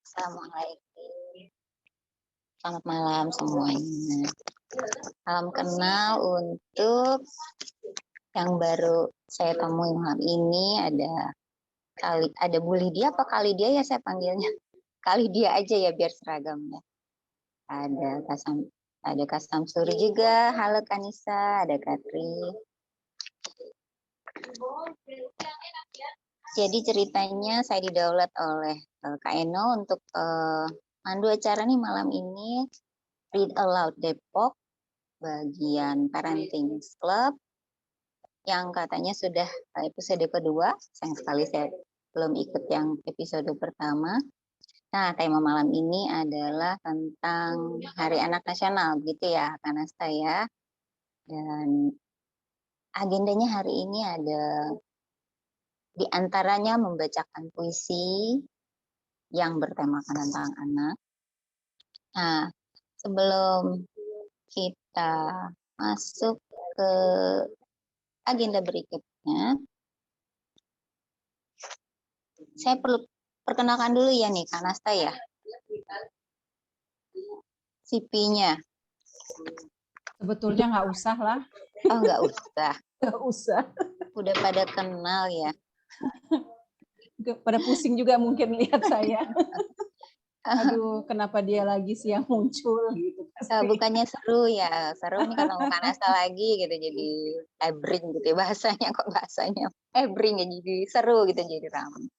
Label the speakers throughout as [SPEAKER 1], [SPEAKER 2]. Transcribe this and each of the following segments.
[SPEAKER 1] Assalamualaikum. Selamat malam semuanya. Salam kenal untuk yang baru saya temui malam ini ada Bu Lydia apa Kali dia ya saya panggilnya. Kali dia aja ya biar seragam ya. Ada Kak Samsuri juga. Halo Kanisa, ada Katri. Jadi ceritanya saya didaulat oleh Kak Eno untuk mandu acara nih malam ini, Read Aloud Depok bagian Parenting Club yang katanya sudah episode kedua. Sayang sekali saya belum ikut yang episode pertama. Nah, tema malam ini adalah tentang Hari Anak Nasional, begitu ya, Kanasta ya. Dan agendanya hari ini ada di antaranya membacakan puisi yang bertemakan tentang anak. Nah, sebelum kita masuk ke agenda berikutnya, saya perlu perkenalkan dulu ya nih, Kanasta ya. CP-nya.
[SPEAKER 2] Sebetulnya nggak usah lah.
[SPEAKER 1] Oh, nggak usah.
[SPEAKER 2] Nggak usah.
[SPEAKER 1] Udah pada kenal ya.
[SPEAKER 2] Pada pusing juga mungkin lihat saya. Aduh, kenapa dia lagi sih yang muncul gitu.
[SPEAKER 1] Bukannya seru ya, seru nih kalau Kanasta lagi gitu, jadi ebring gitu ya bahasanya, kok bahasanya ebring ya, jadi seru gitu, jadi ramai.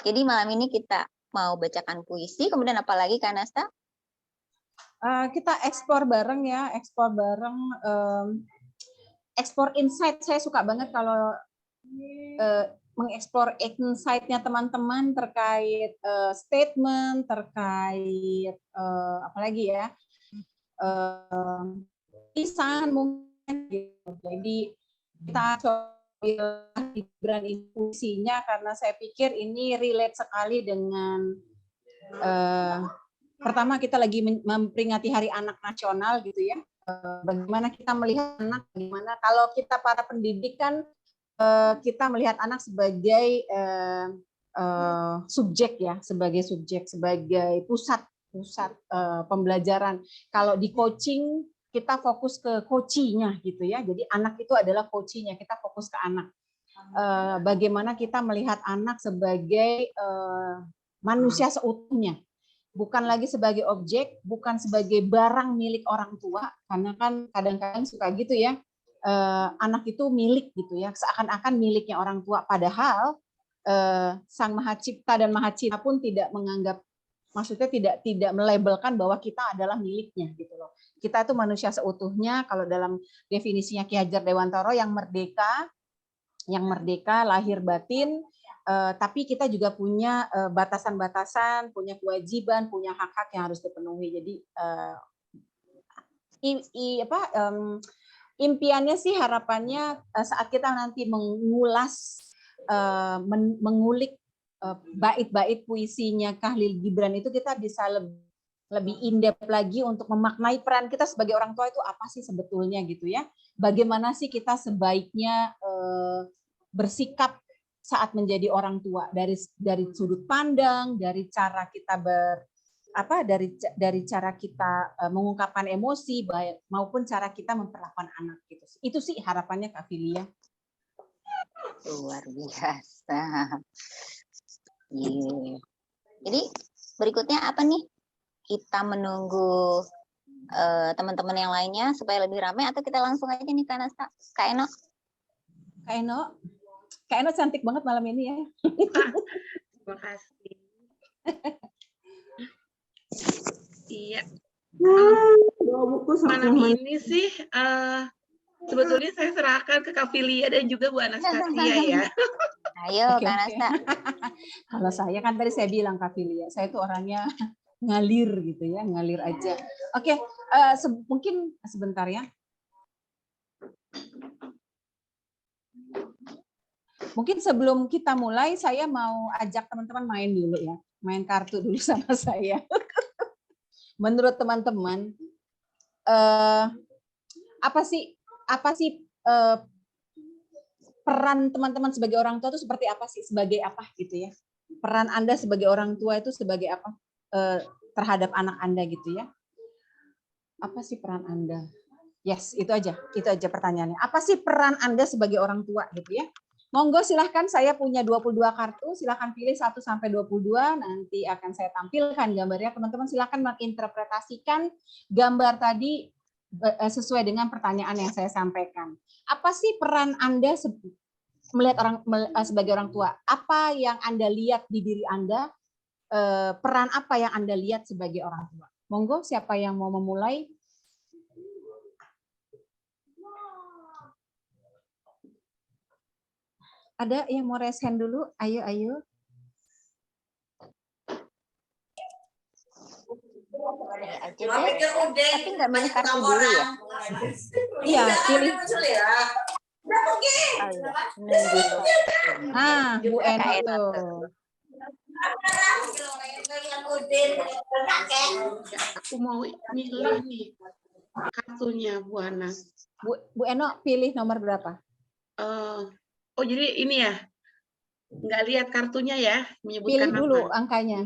[SPEAKER 1] Jadi malam ini kita mau bacakan puisi, kemudian apa lagi Kanasta?
[SPEAKER 2] Kita eksplor bareng ya, eksplor bareng, eksplor insight. Saya suka banget kalau mengeksplor insight-nya teman-teman terkait statement, terkait apalagi ya, tulisan mungkin gitu. Jadi kita coba Gibran puisinya karena saya pikir ini relate sekali dengan pertama kita lagi memperingati Hari Anak Nasional gitu ya. Bagaimana kita melihat anak, bagaimana kalau kita para pendidik kan kita melihat anak sebagai subjek ya, sebagai pusat pembelajaran. Kalau di coaching kita fokus ke coaching-nya gitu ya. Jadi anak itu adalah coaching-nya, kita fokus ke anak. Bagaimana kita melihat anak sebagai manusia seutuhnya. Bukan lagi sebagai objek, bukan sebagai barang milik orang tua, karena kan kadang-kadang suka gitu ya, anak itu milik gitu ya, seakan-akan miliknya orang tua, padahal Sang Maha Cipta dan Maha Cipta pun tidak menganggap, maksudnya tidak melabelkan bahwa kita adalah miliknya gitu loh. Kita itu manusia seutuhnya, kalau dalam definisinya Ki Hajar Dewantara yang merdeka lahir batin. Tapi kita juga punya batasan-batasan, punya kewajiban, punya hak-hak yang harus dipenuhi. Jadi impiannya sih, harapannya saat kita nanti mengulik bait-bait puisinya Khalil Gibran itu, kita bisa lebih in-depth lagi untuk memaknai peran kita sebagai orang tua itu apa sih sebetulnya gitu ya. Bagaimana sih kita sebaiknya bersikap saat menjadi orang tua, dari sudut pandang, dari cara kita dari cara kita mengungkapkan emosi, maupun cara kita memperlakukan anak gitu. Itu sih harapannya Kak Filia.
[SPEAKER 1] Luar biasa. Yeah. Jadi berikutnya apa nih? Kita menunggu teman-teman yang lainnya supaya lebih ramai, atau kita langsung aja nih Kanasta? Kak Eno?
[SPEAKER 2] Kak Eno cantik banget malam ini ya.
[SPEAKER 3] Terima kasih. Iya. Malam ini sih sebetulnya saya serahkan ke Kak Filia dan juga Bu Anastasia ya.
[SPEAKER 1] Ayo Kanasta.
[SPEAKER 2] Kalau saya kan tadi saya bilang Kak Filia, saya itu orangnya ngalir gitu ya, ngalir aja. Oke, mungkin sebentar ya. Mungkin sebelum kita mulai, saya mau ajak teman-teman main dulu ya, main kartu dulu sama saya. Menurut teman-teman, apa sih peran teman-teman sebagai orang tua itu seperti apa sih, sebagai apa gitu ya? peran Anda sebagai orang tua itu sebagai apa terhadap anak Anda gitu ya. Apa sih peran Anda? Yes, itu aja pertanyaannya. Apa sih peran Anda sebagai orang tua gitu ya? Monggo silahkan, saya punya 22 kartu, silahkan pilih 1 sampai 22, nanti akan saya tampilkan gambarnya. Teman-teman silahkan menginterpretasikan gambar tadi sesuai dengan pertanyaan yang saya sampaikan. Apa sih peran Anda melihat sebagai orang tua? Apa yang Anda lihat di diri Anda? Peran apa yang Anda lihat sebagai orang tua? Monggo, siapa yang mau memulai? Ada yang mau raise hand dulu? Ayo.
[SPEAKER 1] Tapi nggak milih kartu dulu ya?
[SPEAKER 2] Iya, pilih. Nah, Bu Eno tuh.
[SPEAKER 3] Aku mau milih nih kartunya Bu Ana.
[SPEAKER 2] Bu Eno pilih nomor berapa?
[SPEAKER 3] Oh jadi ini ya, nggak lihat kartunya ya, menyebutkan
[SPEAKER 2] pilih dulu
[SPEAKER 3] apa?
[SPEAKER 2] Angkanya.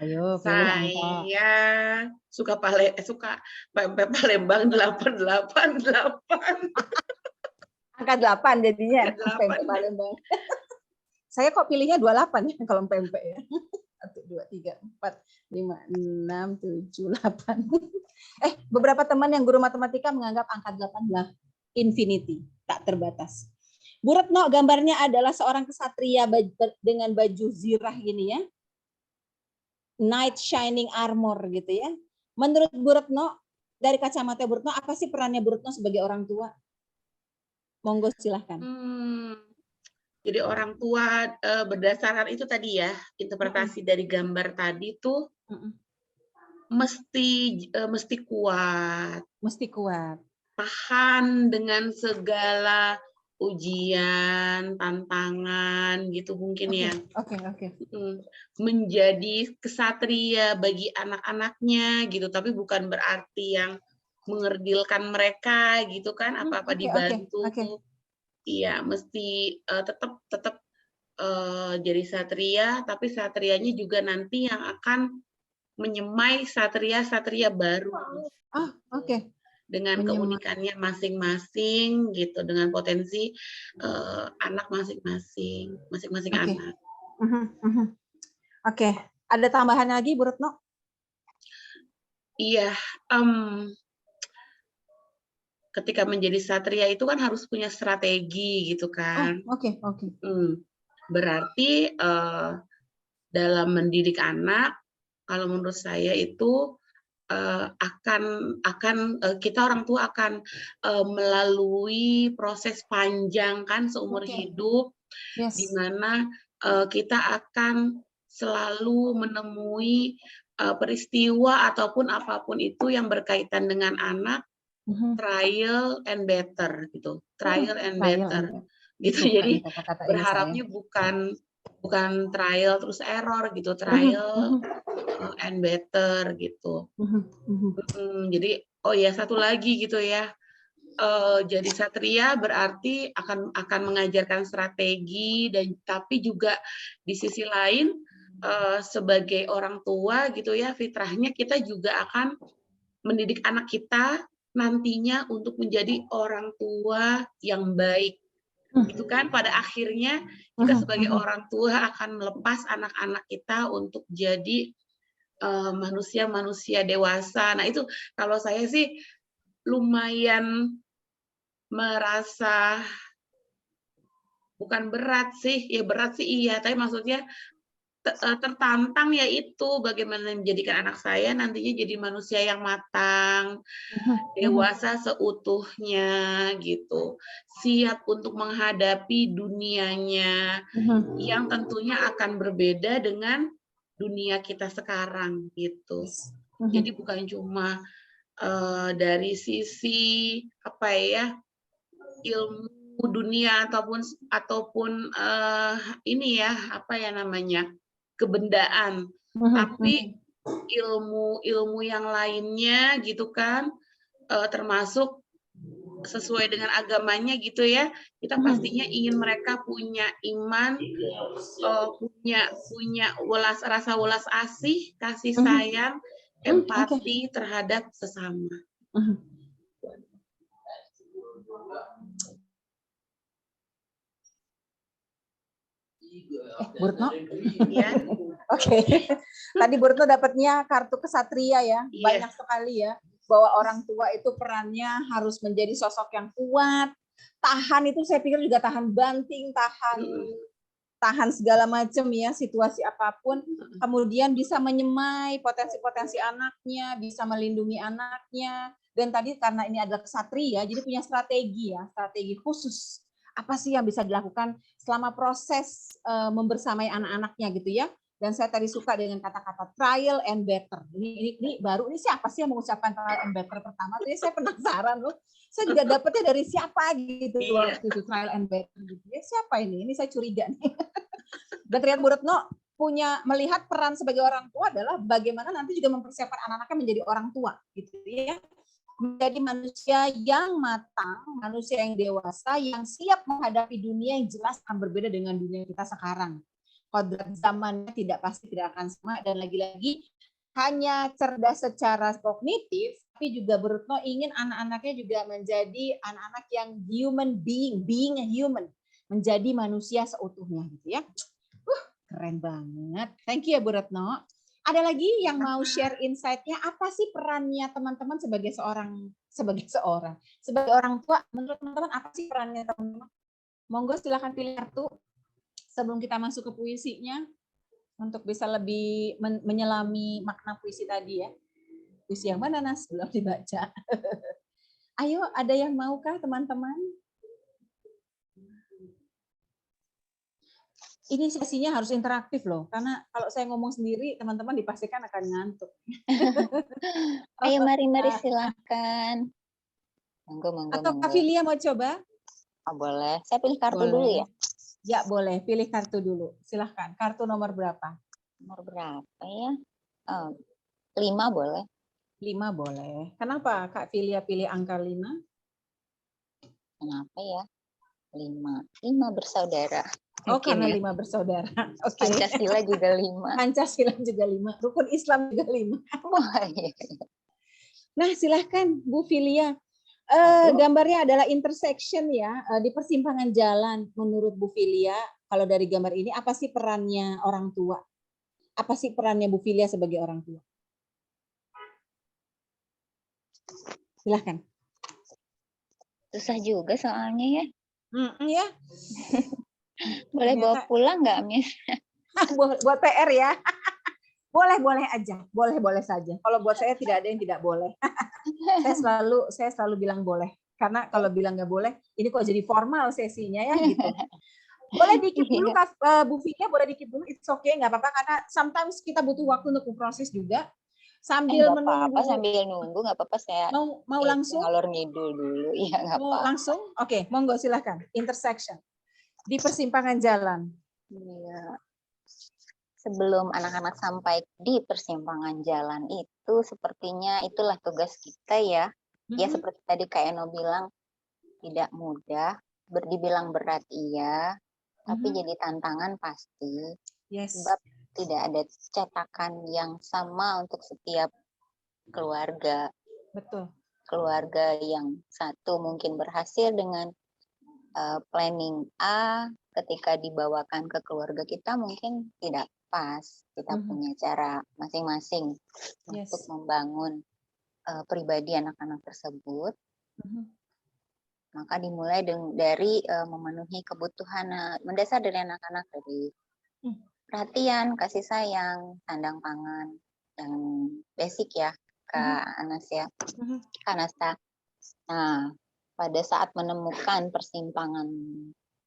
[SPEAKER 2] Ayo pilih angka.
[SPEAKER 3] Saya suka Palembang 888.
[SPEAKER 2] Angka 8 jadinya.
[SPEAKER 3] Angka 8.
[SPEAKER 2] Palembang. Saya kok pilihnya 28 ya kalau pempek ya. 1, 2, 3, 4, 5, 6, 7, 8. Beberapa teman yang guru matematika menganggap angka 8 adalah infinity, tak terbatas. Bu Retno, gambarnya adalah seorang kesatria dengan baju zirah gini ya. Knight shining armor gitu ya. Menurut Bu Retno, dari kacamata Bu Retno, apa sih perannya Bu Retno sebagai orang tua? Monggo silahkan.
[SPEAKER 3] Jadi orang tua berdasarkan itu tadi ya, interpretasi dari gambar tadi tuh mesti kuat.
[SPEAKER 2] Mesti kuat.
[SPEAKER 3] Tahan dengan segala ujian, tantangan gitu mungkin ya.
[SPEAKER 2] Oke.
[SPEAKER 3] Menjadi kesatria bagi anak-anaknya gitu, tapi bukan berarti yang mengerdilkan mereka gitu kan, apa-apa dibantu. Iya, mesti tetap jadi satria, tapi satrianya juga nanti yang akan menyemai satria-satria baru. Dengan keunikannya masing-masing gitu, dengan potensi anak masing-masing anak.
[SPEAKER 2] Oke. Ada tambahan lagi Bu Retno?
[SPEAKER 3] Iya, ketika menjadi satria itu kan harus punya strategi gitu kan.
[SPEAKER 2] Oke.
[SPEAKER 3] Berarti dalam mendidik anak, kalau menurut saya itu kita orang tua akan melalui proses panjang kan seumur hidup, di mana kita akan selalu menemui peristiwa ataupun apapun itu yang berkaitan dengan anak, trial and better gitu, gitu. Jadi berharapnya bukan trial terus error gitu, trial and better gitu. Jadi satu lagi gitu ya, jadi satria berarti akan mengajarkan strategi, dan tapi juga di sisi lain sebagai orang tua gitu ya, fitrahnya kita juga akan mendidik anak kita nantinya untuk menjadi orang tua yang baik. Itu kan pada akhirnya kita sebagai orang tua akan melepas anak-anak kita untuk jadi manusia-manusia dewasa. Nah itu kalau saya sih lumayan merasa bukan berat sih, ya berat sih iya, tapi maksudnya tertantang ya itu bagaimana menjadikan anak saya nantinya jadi manusia yang matang, dewasa seutuhnya gitu, siap untuk menghadapi dunianya yang tentunya akan berbeda dengan dunia kita sekarang gitu. Jadi bukan cuma dari sisi apa ya, ilmu dunia ataupun ini ya, apa ya namanya, kebendaan, tapi ilmu yang lainnya gitu kan, termasuk sesuai dengan agamanya gitu ya, kita pastinya ingin mereka punya iman, punya rasa welas asih, kasih sayang, empati terhadap sesama.
[SPEAKER 2] Bu Retno?
[SPEAKER 3] Ya.
[SPEAKER 2] Oke. Tadi Bu Retno dapatnya kartu kesatria ya. Banyak sekali ya. Bahwa orang tua itu perannya harus menjadi sosok yang kuat. Tahan itu saya pikir juga tahan banting, tahan segala macam ya, situasi apapun. Kemudian bisa menyemai potensi-potensi anaknya, bisa melindungi anaknya. Dan tadi karena ini adalah kesatria, jadi punya strategi ya, strategi khusus. Apa sih yang bisa dilakukan selama proses membersamai anak-anaknya gitu ya. Dan saya tadi suka dengan kata-kata trial and better. Ini baru, ini siapa sih yang mengucapkan trial and better pertama? Jadi saya penasaran loh. Saya juga dapetnya dari siapa gitu waktu itu trial and better gitu ya. Siapa ini? Ini saya curiga nih. Dan ternyata Bu Retno punya melihat peran sebagai orang tua adalah bagaimana nanti juga mempersiapkan anak-anaknya menjadi orang tua gitu ya. Menjadi manusia yang matang, manusia yang dewasa, yang siap menghadapi dunia yang jelas akan berbeda dengan dunia kita sekarang. Kodrat zamannya tidak pasti tidak akan sama, dan lagi-lagi hanya cerdas secara kognitif, tapi juga Bu Retno ingin anak-anaknya juga menjadi anak-anak yang human being a human, menjadi manusia seutuhnya gitu ya. Keren banget. Thank you ya Bu Retno. Ada lagi yang mau share insight-nya, apa sih perannya teman-teman sebagai orang tua, menurut teman-teman apa sih perannya teman-teman? Monggo silakan pilih kartu sebelum kita masuk ke puisinya untuk bisa lebih menyelami makna puisi tadi ya. Puisi yang mana Nas? Belum dibaca. Ayo, ada yang maukah teman-teman? Ini sesinya harus interaktif loh, karena kalau saya ngomong sendiri, teman-teman dipastikan akan ngantuk.
[SPEAKER 1] Ayo mari silakan. Monggo.
[SPEAKER 2] Atau Kak Filia mau coba?
[SPEAKER 1] Oh, boleh. Saya pilih kartu dulu ya.
[SPEAKER 2] Ya boleh, pilih kartu dulu. Silahkan. Kartu nomor berapa?
[SPEAKER 1] Nomor berapa ya? 5 boleh.
[SPEAKER 2] 5 boleh. Kenapa Kak Filia pilih angka 5?
[SPEAKER 1] Kenapa ya? 5 bersaudara.
[SPEAKER 2] Oh, karena 5 bersaudara. Okay.
[SPEAKER 1] Pancasila juga 5.
[SPEAKER 2] Pancasila juga 5. Rukun Islam juga 5.
[SPEAKER 1] Wah, iya.
[SPEAKER 2] Nah, silahkan Bu Filia. Gambarnya adalah intersection ya, di persimpangan jalan. Menurut Bu Filia, kalau dari gambar ini, apa sih perannya orang tua? Apa sih perannya Bu Filia sebagai orang tua? Silahkan.
[SPEAKER 1] Susah juga soalnya ya.
[SPEAKER 2] Ya.
[SPEAKER 1] Boleh bawa pulang nggak, Miss?
[SPEAKER 2] Buat PR ya. Boleh aja, boleh saja. Kalau buat saya tidak ada yang tidak boleh. saya selalu bilang boleh, karena kalau bilang nggak boleh, ini kok jadi formal sesinya ya gitu. Boleh dikit dulu, Bu Filia, boleh dikit dulu, it's okay, nggak apa-apa, karena sometimes kita butuh waktu untuk memproses juga. Sambil menunggu.
[SPEAKER 1] Sambil nunggu nggak apa-apa, saya
[SPEAKER 2] mau langsung
[SPEAKER 1] ngalor ngidul dulu. Iya, nggak apa-apa.
[SPEAKER 2] Langsung? Oke, monggo silahkan. Intersection. Di persimpangan jalan.
[SPEAKER 1] Iya. Sebelum anak-anak sampai di persimpangan jalan itu, sepertinya itulah tugas kita ya. Ya seperti tadi Kak Eno bilang, tidak mudah, dibilang berat iya, tapi jadi tantangan pasti. Sebab tidak ada cetakan yang sama untuk setiap keluarga.
[SPEAKER 2] Betul.
[SPEAKER 1] Keluarga yang satu mungkin berhasil dengan planning A, ketika dibawakan ke keluarga kita mungkin tidak pas. Kita punya cara masing-masing untuk membangun pribadi anak-anak tersebut. Maka dimulai dari memenuhi kebutuhan mendasar dari anak-anak, dari perhatian, kasih sayang, sandang pangan, yang basic ya, Kak Anas ya, Kak Anasta. Nah, pada saat menemukan persimpangan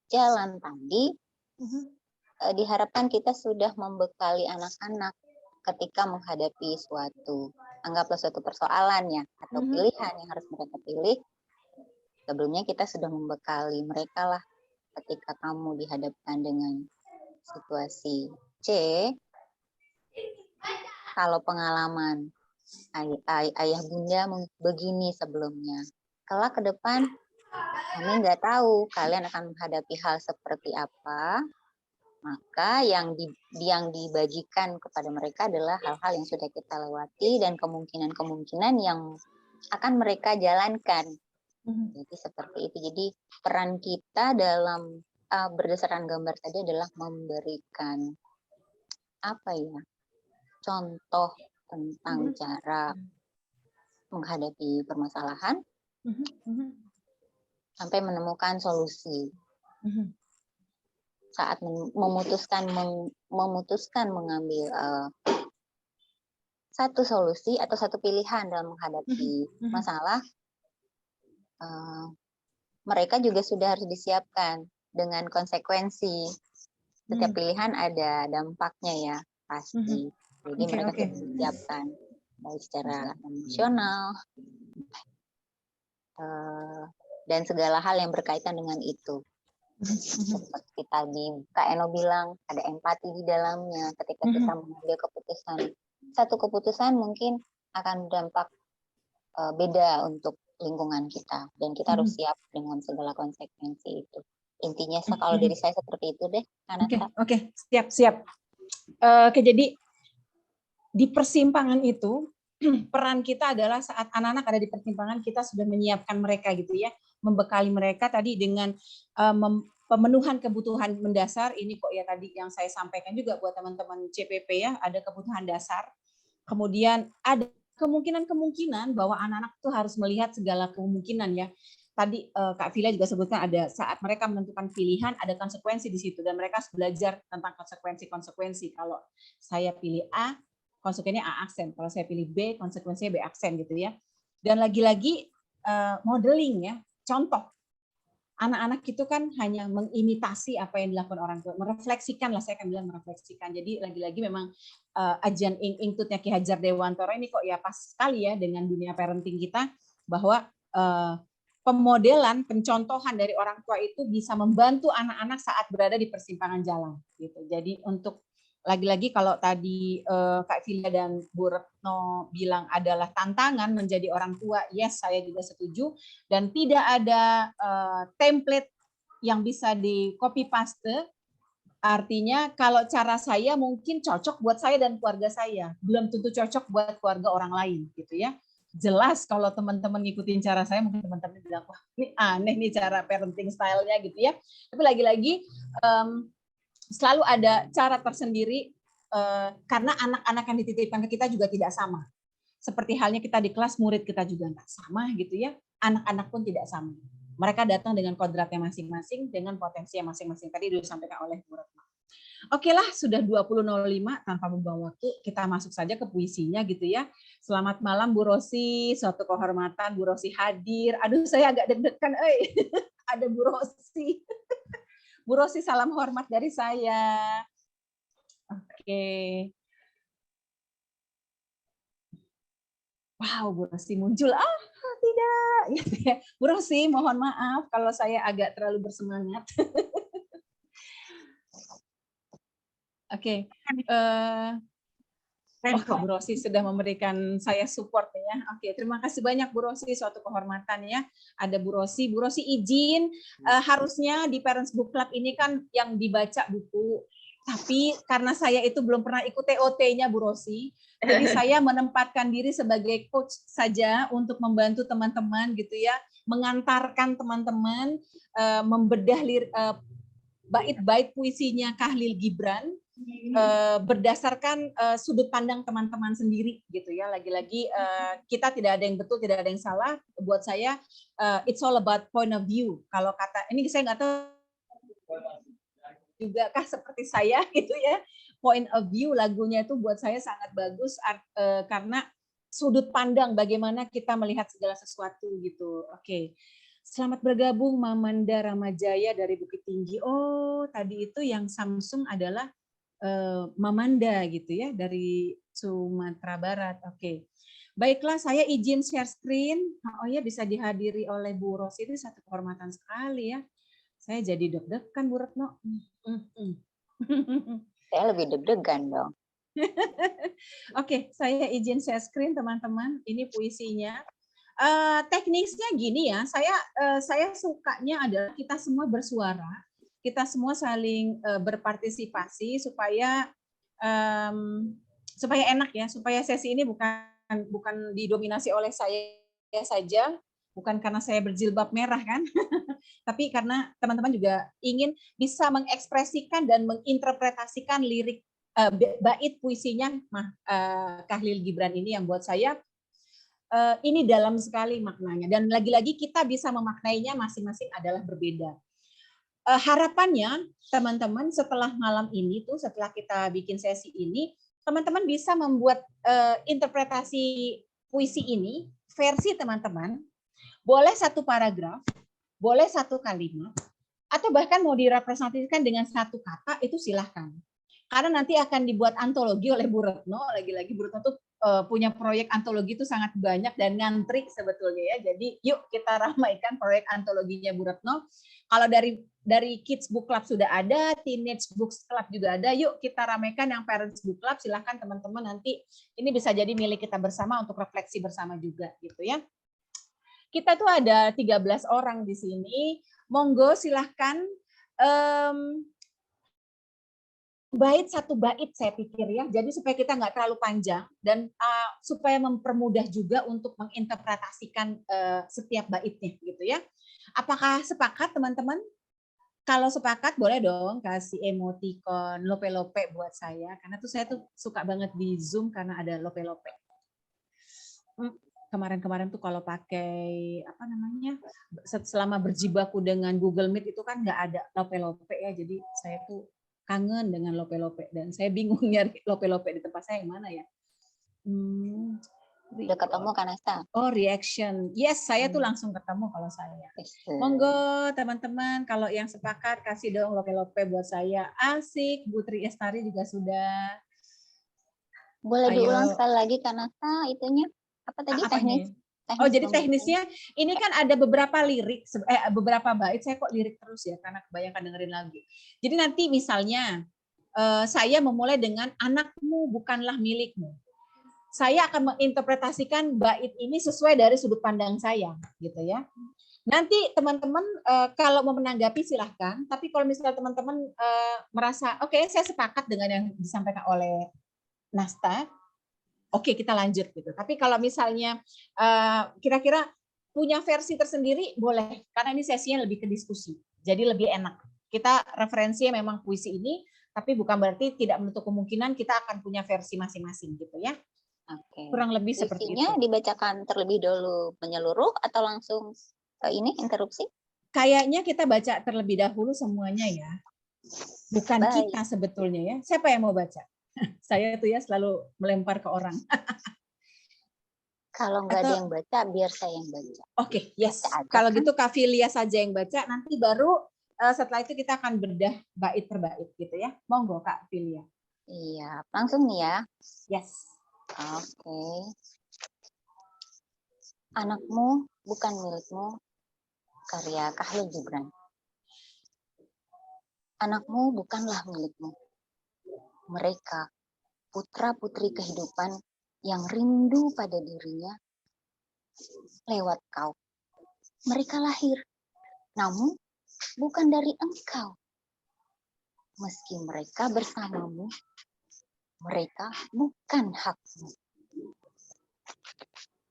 [SPEAKER 1] jalan tadi, diharapkan kita sudah membekali anak-anak ketika menghadapi anggaplah suatu persoalan ya, atau pilihan yang harus mereka pilih. Sebelumnya kita sudah membekali mereka lah, ketika kamu dihadapkan dengan situasi C, kalau pengalaman ayah bunda begini sebelumnya, kelak ke depan kami nggak tahu kalian akan menghadapi hal seperti apa, maka yang dibagikan kepada mereka adalah hal-hal yang sudah kita lewati dan kemungkinan-kemungkinan yang akan mereka jalankan. Jadi seperti itu. Jadi peran kita dalam berdasarkan gambar tadi adalah memberikan contoh tentang cara menghadapi permasalahan sampai menemukan solusi. Saat memutuskan mengambil satu solusi atau satu pilihan dalam menghadapi masalah, mereka juga sudah harus disiapkan dengan konsekuensi. Setiap pilihan ada dampaknya ya, pasti. Jadi mereka sudah disiapkan baik secara emosional dan segala hal yang berkaitan dengan itu. Seperti tadi Kak Eno bilang, ada empati di dalamnya ketika kita mengambil keputusan. Satu keputusan mungkin akan berdampak beda untuk lingkungan kita, dan kita harus siap dengan segala konsekuensi itu. Intinya kalau dari saya seperti itu deh, Kanata.
[SPEAKER 2] Oke, siap. Jadi di persimpangan itu peran kita adalah saat anak-anak ada di persimpangan, kita sudah menyiapkan mereka gitu ya, membekali mereka tadi dengan pemenuhan kebutuhan mendasar. Ini kok ya tadi yang saya sampaikan juga buat teman-teman CPP ya, ada kebutuhan dasar. Kemudian ada kemungkinan bahwa anak-anak itu harus melihat segala kemungkinan ya. Tadi Kak Vila juga sebutkan ada saat mereka menentukan pilihan, ada konsekuensi di situ dan mereka harus belajar tentang konsekuensi. Kalau saya pilih A, konsekuensinya A aksen. Kalau saya pilih B, konsekuensinya B aksen gitu ya. Dan lagi-lagi modeling ya, contoh. Anak-anak itu kan hanya mengimitasi apa yang dilakukan orang tua, merefleksikan lah, saya akan bilang merefleksikan. Jadi lagi-lagi memang ajian ingtutnya Ki Hajar Dewantara ini kok ya pas sekali ya dengan dunia parenting kita, bahwa pemodelan, pencontohan dari orang tua itu bisa membantu anak-anak saat berada di persimpangan jalan gitu. Jadi untuk lagi-lagi kalau tadi Kak Vila dan Bu Retno bilang adalah tantangan menjadi orang tua, yes saya juga setuju, dan tidak ada template yang bisa di copy paste. Artinya kalau cara saya mungkin cocok buat saya dan keluarga saya, belum tentu cocok buat keluarga orang lain gitu ya. Jelas kalau teman-teman ngikutin cara saya, mungkin teman-teman bilang, wah ini aneh nih cara parenting style-nya gitu ya. Tapi lagi-lagi selalu ada cara tersendiri karena anak-anak yang dititipkan ke kita juga tidak sama. Seperti halnya kita di kelas, murid kita juga nggak sama gitu ya. Anak-anak pun tidak sama. Mereka datang dengan kodratnya masing-masing, dengan potensi yang masing-masing. Tadi sudah disampaikan oleh Bu Retno. Oke lah, sudah 20.05 tanpa membuang waktu, kita masuk saja ke puisinya gitu ya. Selamat malam Bu Rosi, suatu kehormatan Bu Rosi hadir. Aduh saya agak deg-degan, ada Bu Rosi. Bu Rosi, salam hormat dari saya. Oke. Wow, Bu Rosi muncul. Tidak. Bu Rosi, mohon maaf kalau saya agak terlalu bersemangat. Oke. Bu Rosi sudah memberikan saya support ya. Oke, terima kasih banyak Bu Rosi, suatu kehormatan ya. Ada Bu Rosi. Bu Rosi izin, harusnya di Parents Book Club ini kan yang dibaca buku. Tapi karena saya itu belum pernah ikut TOT-nya Bu Rosi, jadi saya menempatkan diri sebagai coach saja untuk membantu teman-teman gitu ya, mengantarkan teman-teman membedah bait-bait puisinya Khalil Gibran berdasarkan sudut pandang teman-teman sendiri gitu ya. Lagi-lagi kita tidak ada yang betul, tidak ada yang salah. Buat saya it's all about point of view. Kalau kata ini saya nggak tahu juga kah seperti saya gitu ya. Point of view lagunya itu buat saya sangat bagus karena sudut pandang bagaimana kita melihat segala sesuatu gitu. Oke. Selamat bergabung Mamanda Ramajaya dari Bukit Tinggi. Oh, tadi itu yang Samsung adalah Mamanda gitu ya dari Sumatera Barat. Oke. Baiklah, saya izin share screen. Oh ya, bisa dihadiri oleh Bu Rosi, itu satu kehormatan sekali ya. Saya jadi deg-degan Bu Retno.
[SPEAKER 1] Saya lebih deg-degan dong.
[SPEAKER 2] Oke, saya izin share screen teman-teman. Ini puisinya. Teknisnya gini ya, saya sukanya adalah kita semua bersuara, kita semua saling berpartisipasi supaya supaya enak ya, supaya sesi ini bukan didominasi oleh saya saja, bukan karena saya berjilbab merah kan, tapi karena teman-teman juga ingin bisa mengekspresikan dan menginterpretasikan lirik bait puisinya Khalil Gibran ini yang buat saya ini dalam sekali maknanya. Dan lagi-lagi kita bisa memaknainya masing-masing adalah berbeda. Harapannya teman-teman setelah malam ini tuh, setelah kita bikin sesi ini, teman-teman bisa membuat interpretasi puisi ini versi teman-teman. Boleh satu paragraf, boleh satu kalimat, atau bahkan mau direpresentasikan dengan satu kata, itu silahkan. Karena nanti akan dibuat antologi oleh Bu Retno. Lagi-lagi Bu Retno tuh punya proyek antologi itu sangat banyak dan ngantri sebetulnya ya. Jadi yuk kita ramaikan proyek antologinya Bu Retno. Kalau dari Kids Book Club sudah ada, Teenage Books Club juga ada. Yuk kita ramaikan yang Parents Book Club. Silahkan teman-teman, nanti ini bisa jadi milik kita bersama untuk refleksi bersama juga gitu ya. Kita tuh ada 13 orang di sini. Monggo silahkan. Bait satu bait saya pikir ya, jadi supaya kita nggak terlalu panjang dan supaya mempermudah juga untuk menginterpretasikan setiap baitnya gitu ya. Apakah sepakat teman-teman? Kalau sepakat boleh dong kasih emoticon lope-lope buat saya, karena tuh saya tuh suka banget di Zoom karena ada lope-lope. Kemarin-kemarin tuh kalau pakai apa namanya, selama berjibaku dengan Google Meet itu kan nggak ada lope-lope ya, jadi saya tuh kangen dengan lope-lope dan saya bingung nyari lope-lope di tempat saya yang mana ya.
[SPEAKER 1] Udah ketemu kan Asta?
[SPEAKER 2] Oh, reaction. Yes, saya tuh langsung ketemu kalau saya. Monggo teman-teman, kalau yang sepakat kasih dong lope-lope buat saya. Asik, Bu Tri Estari juga sudah.
[SPEAKER 1] Boleh diulang sekali lagi kan Asta itunya? Apa tadi teknis?
[SPEAKER 2] Oh, jadi teknisnya ini kan ada beberapa lirik, beberapa bait, saya kok lirik terus ya, karena kebanyakan dengerin lagu. Jadi nanti misalnya, saya memulai dengan anakmu bukanlah milikmu. Saya akan menginterpretasikan bait ini sesuai dari sudut pandang saya, gitu ya. Nanti teman-teman kalau mau menanggapi silahkan, tapi kalau misalnya teman-teman merasa, oke, saya sepakat dengan yang disampaikan oleh Nasta, oke, kita lanjut gitu. Tapi kalau misalnya kira-kira punya versi tersendiri boleh, karena ini sesinya lebih ke diskusi. Jadi lebih enak. Kita referensinya memang puisi ini, tapi bukan berarti tidak menutup kemungkinan kita akan punya versi masing-masing gitu ya.
[SPEAKER 1] Oke.
[SPEAKER 2] Kurang lebih seperti itu.
[SPEAKER 1] Dibacakan terlebih dahulu menyeluruh atau langsung ini interupsi?
[SPEAKER 2] Kayaknya kita baca terlebih dahulu semuanya ya. Bukan kita sebetulnya ya. Siapa yang mau baca? Saya tuh ya selalu melempar ke orang.
[SPEAKER 1] Kalau nggak ada yang baca, biar saya yang baca.
[SPEAKER 2] Oke, yes. Kalau gitu Kak Filia saja yang baca, nanti baru setelah itu kita akan bedah bait per bait gitu ya. Monggo Kak Filia.
[SPEAKER 1] Iya, langsung nih ya.
[SPEAKER 2] Yes.
[SPEAKER 1] Oke. Anakmu bukan milikmu, karya Khalil Gibran. Anakmu bukanlah milikmu. Mereka, putra-putri kehidupan yang rindu pada dirinya, lewat kau. Mereka lahir, namun bukan dari engkau. Meski mereka bersamamu, mereka bukan hakmu.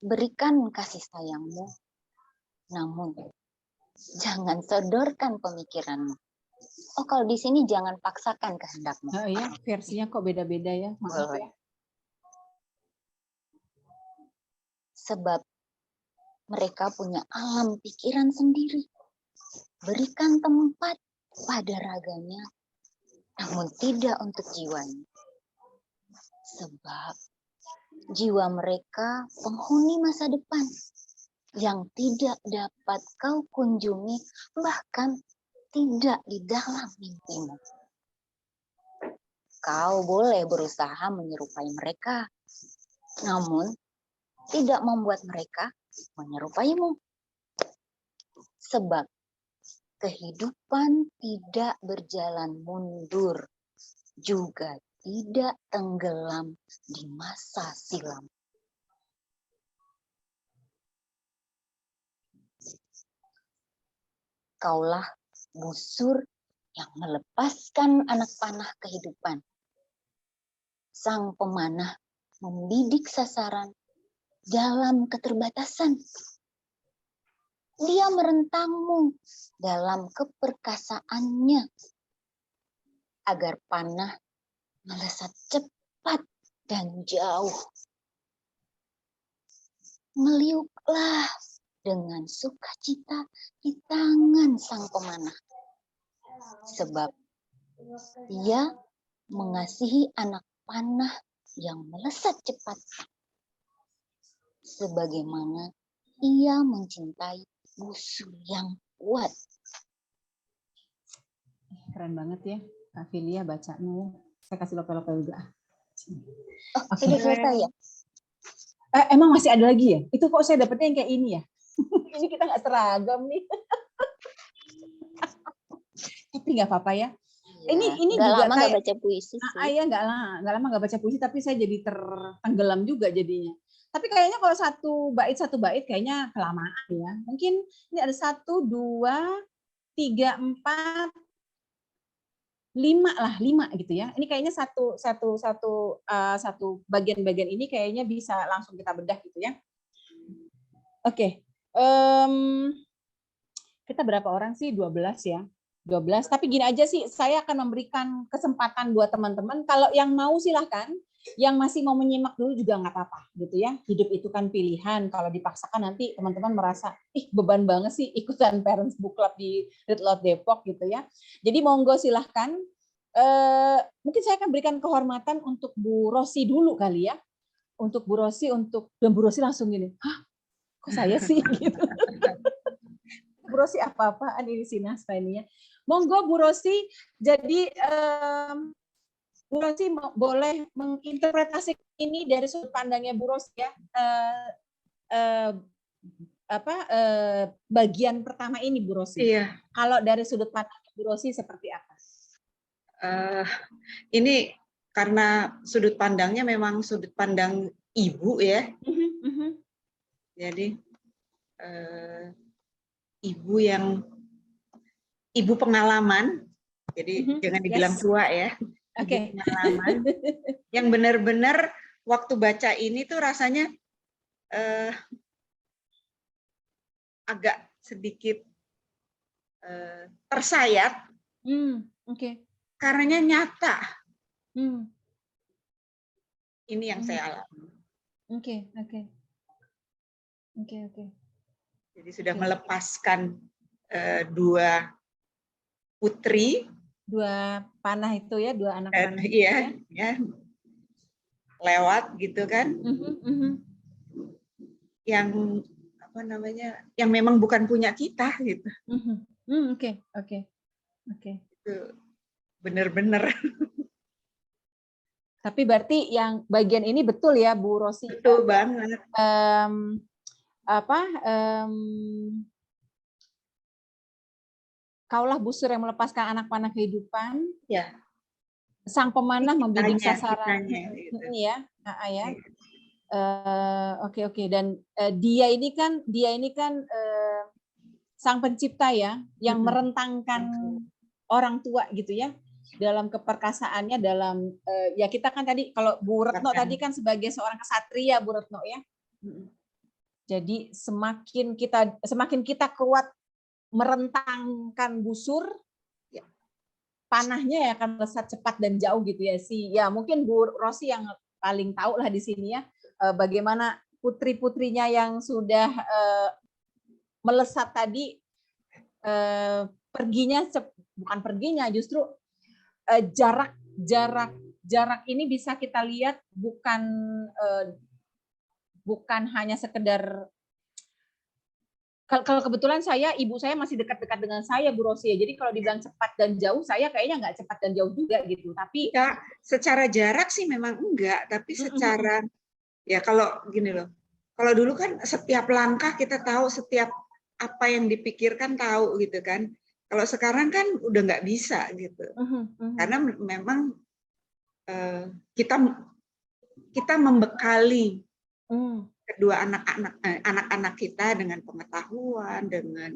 [SPEAKER 1] Berikan kasih sayangmu, namun jangan sodorkan pemikiranmu. Oh, kalau di sini jangan paksakan kehendakmu.
[SPEAKER 2] Oh ya, versinya kok beda-beda ya, maaf ya.
[SPEAKER 1] Sebab mereka punya alam pikiran sendiri. Berikan tempat pada raganya, namun tidak untuk jiwanya. Sebab jiwa mereka penghuni masa depan yang tidak dapat kau kunjungi, bahkan tidak di dalam mimpimu. Kau boleh berusaha menyerupai mereka, namun tidak membuat mereka menyerupaimu. Sebab kehidupan tidak berjalan mundur, juga tidak tenggelam di masa silam. Kaulah busur yang melepaskan anak panah kehidupan. Sang pemanah membidik sasaran dalam keterbatasan. Dia merentangmu dalam keperkasaannya agar panah melesat cepat dan jauh. Meliuklah dengan sukacita di tangan sang pemanah. Sebab ia mengasihi anak panah yang melesat cepat. Sebagaimana ia mencintai busur yang kuat.
[SPEAKER 2] Keren banget ya, Kak Filia bacanya. Saya kasih lope-lope juga.
[SPEAKER 1] Oh, sudah selesai ya?
[SPEAKER 2] Emang masih ada lagi ya? Itu kok saya dapetnya yang kayak ini ya? Ini kita nggak seragam nih. Tapi nggak apa-apa ya. Ini
[SPEAKER 1] nggak
[SPEAKER 2] juga
[SPEAKER 1] lama nggak baca puisi sih.
[SPEAKER 2] Iya nggak lama nggak baca puisi, tapi saya jadi tertenggelam juga jadinya. Tapi kayaknya kalau satu bait kayaknya kelamaan ya. Mungkin ini ada 1, 2, 3, 4, 5 gitu ya. Ini kayaknya satu bagian-bagian ini kayaknya bisa langsung kita bedah gitu ya. Oke. Kita berapa orang sih? 12 ya. 12. Tapi gini aja sih, saya akan memberikan kesempatan buat teman-teman. Kalau yang mau silahkan. Yang masih mau menyimak dulu juga nggak apa-apa gitu ya. Hidup itu kan pilihan. Kalau dipaksakan nanti teman-teman merasa beban banget sih ikutan Parents Book Club di Read Aloud Depok gitu ya. Jadi monggo silahkan. Mungkin saya akan berikan kehormatan untuk Bu Rosi dulu kali ya. Untuk Bu Rosi, dan Bu Rosi langsung gini, hah kok saya sih gitu. Bu Rosi apa-apaan ini sih naskah ini ya. Monggo Bu Rosi, jadi Bu Rosi boleh menginterpretasikan ini dari sudut pandangnya Bu Rosi ya. Bagian pertama ini Bu Rosi.
[SPEAKER 4] Iya.
[SPEAKER 2] Kalau dari sudut pandang Bu Rosi seperti apa?
[SPEAKER 4] Ini karena sudut pandangnya memang sudut pandang ibu ya. Jadi ibu pengalaman. Jadi jangan dibilang tua ya.
[SPEAKER 2] Oke.
[SPEAKER 4] Pengalaman yang benar-benar waktu baca ini tuh rasanya agak sedikit tersayat.
[SPEAKER 2] Oke.
[SPEAKER 4] Karenanya nyata. Ini yang saya alami.
[SPEAKER 2] Oke.
[SPEAKER 4] Jadi sudah melepaskan 2 putri.
[SPEAKER 2] 2 panah itu ya, 2 anak panah.
[SPEAKER 4] Iya, ya. Lewat gitu kan. Yang apa namanya? Yang memang bukan punya kita gitu.
[SPEAKER 2] Oke.
[SPEAKER 4] Itu benar-benar.
[SPEAKER 2] Tapi berarti yang bagian ini betul ya Bu Rosi.
[SPEAKER 4] Betul banget.
[SPEAKER 2] Kaulah busur yang melepaskan anak panah kehidupan.
[SPEAKER 4] Ya.
[SPEAKER 2] Sang pemanah membidik sasaran.
[SPEAKER 4] Gitu.
[SPEAKER 2] Ya. Oke. Dan dia ini kan sang pencipta ya, yang merentangkan orang tua gitu ya, dalam keperkasaannya, dalam ya kita kan tadi kalau Bu Retno tadi kan sebagai seorang kesatria Bu Retno ya. Jadi semakin kita kuat merentangkan busur, panahnya ya akan melesat cepat dan jauh gitu ya sih. Ya mungkin Bu Rosi yang paling tahu lah di sini ya, bagaimana putri-putrinya yang sudah melesat tadi, justru jarak ini bisa kita lihat bukan hanya sekedar. Kalau kebetulan ibu saya masih dekat-dekat dengan saya Bu Rosi ya. Jadi kalau dibilang cepat dan jauh, saya kayaknya nggak cepat dan jauh juga gitu. Tapi
[SPEAKER 4] ya, secara jarak sih memang enggak, tapi secara ya kalau gini loh. Kalau dulu kan setiap langkah kita tahu, setiap apa yang dipikirkan tahu gitu kan. Kalau sekarang kan udah nggak bisa gitu. Karena memang kita membekali kedua anak-anak kita dengan pengetahuan, dengan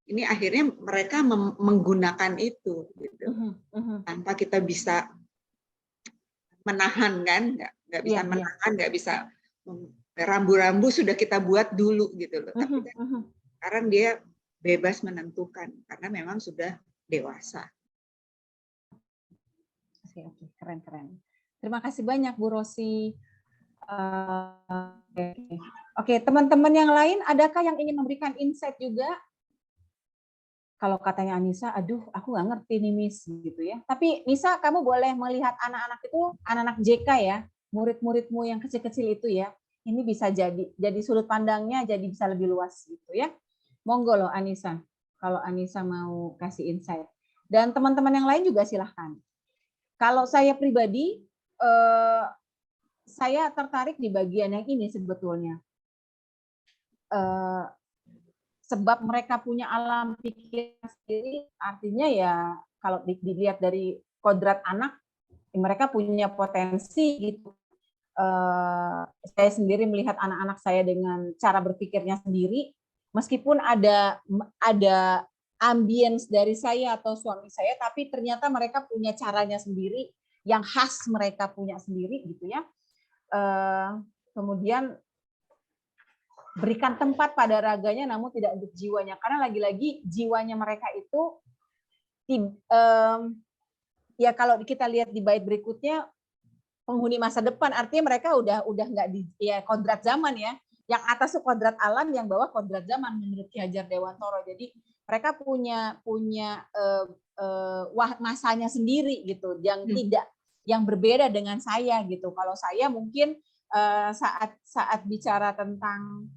[SPEAKER 4] ini akhirnya mereka menggunakan itu gitu. Tanpa kita bisa menahan kan, nggak bisa menahan, nggak bisa rambu-rambu sudah kita buat dulu gitu loh. Tapi kan sekarang dia bebas menentukan karena memang sudah dewasa.
[SPEAKER 2] Oke, keren. Terima kasih banyak Bu Rosi. Oke, teman-teman yang lain, adakah yang ingin memberikan insight juga? Kalau katanya Anissa, aduh, aku nggak ngerti nih Miss, gitu ya. Tapi Nisa, kamu boleh melihat anak-anak itu, anak-anak JK ya, murid-muridmu yang kecil-kecil itu ya. Ini bisa jadi sudut pandangnya jadi bisa lebih luas gitu ya. Monggo loh Anissa, kalau Anissa mau kasih insight. Dan teman-teman yang lain juga silahkan. Kalau saya pribadi, saya tertarik di bagian yang ini sebetulnya. Sebab mereka punya alam pikir sendiri, artinya ya kalau dilihat dari kodrat anak, mereka punya potensi gitu. Saya sendiri melihat anak-anak saya dengan cara berpikirnya sendiri, meskipun ada ambience dari saya atau suami saya, tapi ternyata mereka punya caranya sendiri, yang khas mereka punya sendiri gitu ya. Kemudian berikan tempat pada raganya namun tidak untuk jiwanya, karena lagi-lagi jiwanya mereka itu ya kalau kita lihat di bait berikutnya, penghuni masa depan, artinya mereka udah nggak di ya kodrat zaman ya, yang atas itu kodrat alam, yang bawah kodrat zaman menurut Ki Hajar Dewantoro. Jadi mereka punya masanya sendiri gitu, yang berbeda dengan saya gitu. Kalau saya mungkin saat bicara tentang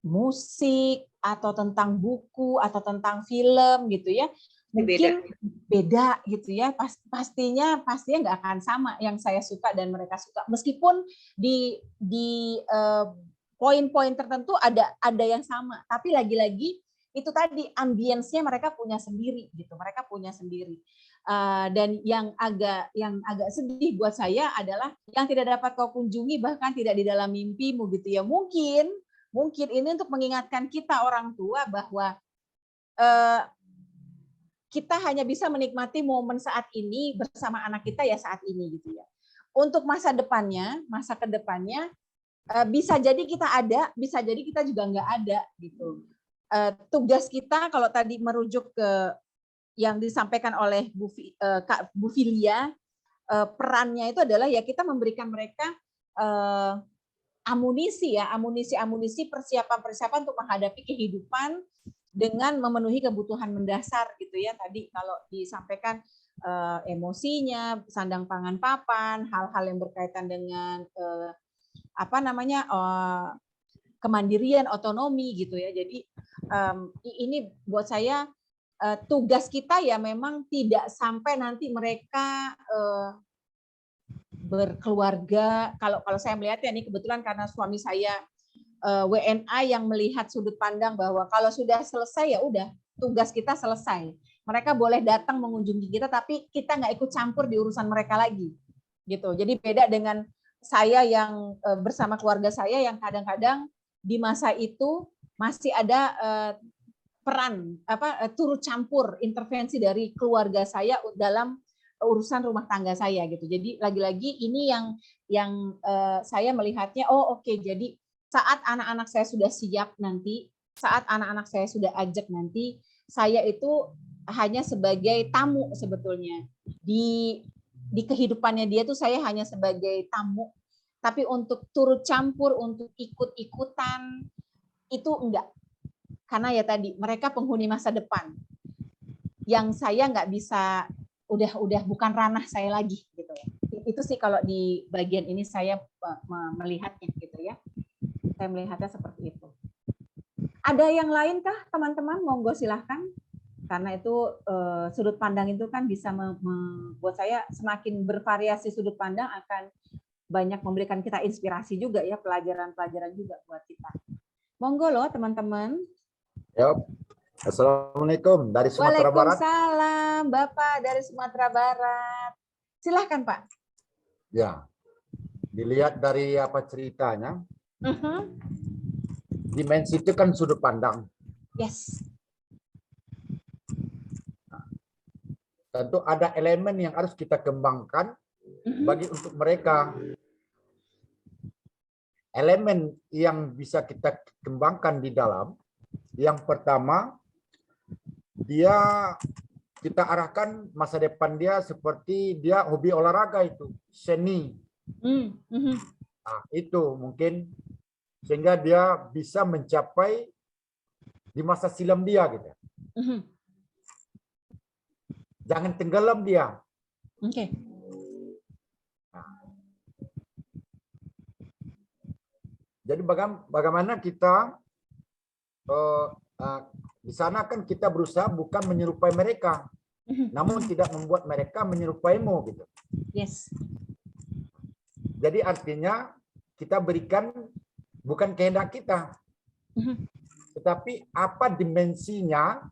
[SPEAKER 2] musik atau tentang buku atau tentang film gitu ya, mungkin beda gitu ya, pastinya nggak akan sama yang saya suka dan mereka suka, meskipun di poin-poin tertentu ada yang sama, tapi lagi-lagi itu tadi ambience-nya mereka punya sendiri gitu, mereka punya sendiri. Dan yang agak sedih buat saya adalah yang tidak dapat kau kunjungi bahkan tidak di dalam mimpimu gitu ya. Mungkin ini untuk mengingatkan kita orang tua bahwa kita hanya bisa menikmati momen saat ini bersama anak kita ya saat ini gitu ya. Untuk masa ke depannya bisa jadi kita ada, bisa jadi kita juga nggak ada gitu. Tugas kita kalau tadi merujuk ke yang disampaikan oleh Bu Filia, perannya itu adalah ya kita memberikan mereka amunisi persiapan untuk menghadapi kehidupan dengan memenuhi kebutuhan mendasar gitu ya. Tadi kalau disampaikan emosinya, sandang pangan papan, hal-hal yang berkaitan dengan kemandirian, otonomi gitu ya. Jadi ini buat saya tugas kita ya memang tidak sampai nanti mereka berkeluarga. Kalau saya melihatnya ini kebetulan karena suami saya WNA yang melihat sudut pandang bahwa kalau sudah selesai ya udah tugas kita selesai. Mereka boleh datang mengunjungi kita tapi kita nggak ikut campur di urusan mereka lagi. Gitu. Jadi beda dengan saya yang bersama keluarga saya yang kadang-kadang di masa itu masih ada peran turut campur intervensi dari keluarga saya dalam urusan rumah tangga saya gitu. Jadi lagi-lagi ini yang saya melihatnya oke, jadi saat anak-anak saya sudah siap nanti, saat anak-anak saya sudah ajak nanti, saya itu hanya sebagai tamu sebetulnya. Di kehidupannya dia tuh saya hanya sebagai tamu. Tapi untuk turut campur, untuk ikut-ikutan itu enggak. Karena ya tadi mereka penghuni masa depan yang saya nggak bisa, udah bukan ranah saya lagi gitu ya. Itu sih kalau di bagian ini saya melihatnya gitu ya. Saya melihatnya seperti itu. Ada yang lain kah teman-teman? Monggo silahkan. Karena itu sudut pandang itu kan bisa membuat saya semakin bervariasi sudut pandang akan banyak memberikan kita inspirasi juga ya, pelajaran-pelajaran juga buat kita. Monggo loh teman-teman.
[SPEAKER 5] Yap. Assalamualaikum dari Sumatera Barat.
[SPEAKER 2] Waalaikumsalam, Bapak dari Sumatera Barat. Silahkan Pak.
[SPEAKER 5] Ya, dilihat dari apa ceritanya, dimensi itu kan sudut pandang.
[SPEAKER 2] Yes.
[SPEAKER 5] Tentu ada elemen yang harus kita kembangkan bagi untuk mereka. Elemen yang bisa kita kembangkan di dalam, yang pertama, kita arahkan masa depan dia seperti dia hobi olahraga itu, seni. Nah, itu mungkin sehingga dia bisa mencapai di masa silam dia gitu. Jangan tenggelam dia.
[SPEAKER 2] Oke.
[SPEAKER 5] Jadi bagaimana kita di sana kan kita berusaha bukan menyerupai mereka, namun tidak membuat mereka menyerupaimu gitu.
[SPEAKER 2] Yes.
[SPEAKER 5] Jadi artinya kita berikan bukan kehendak kita, tetapi apa dimensinya,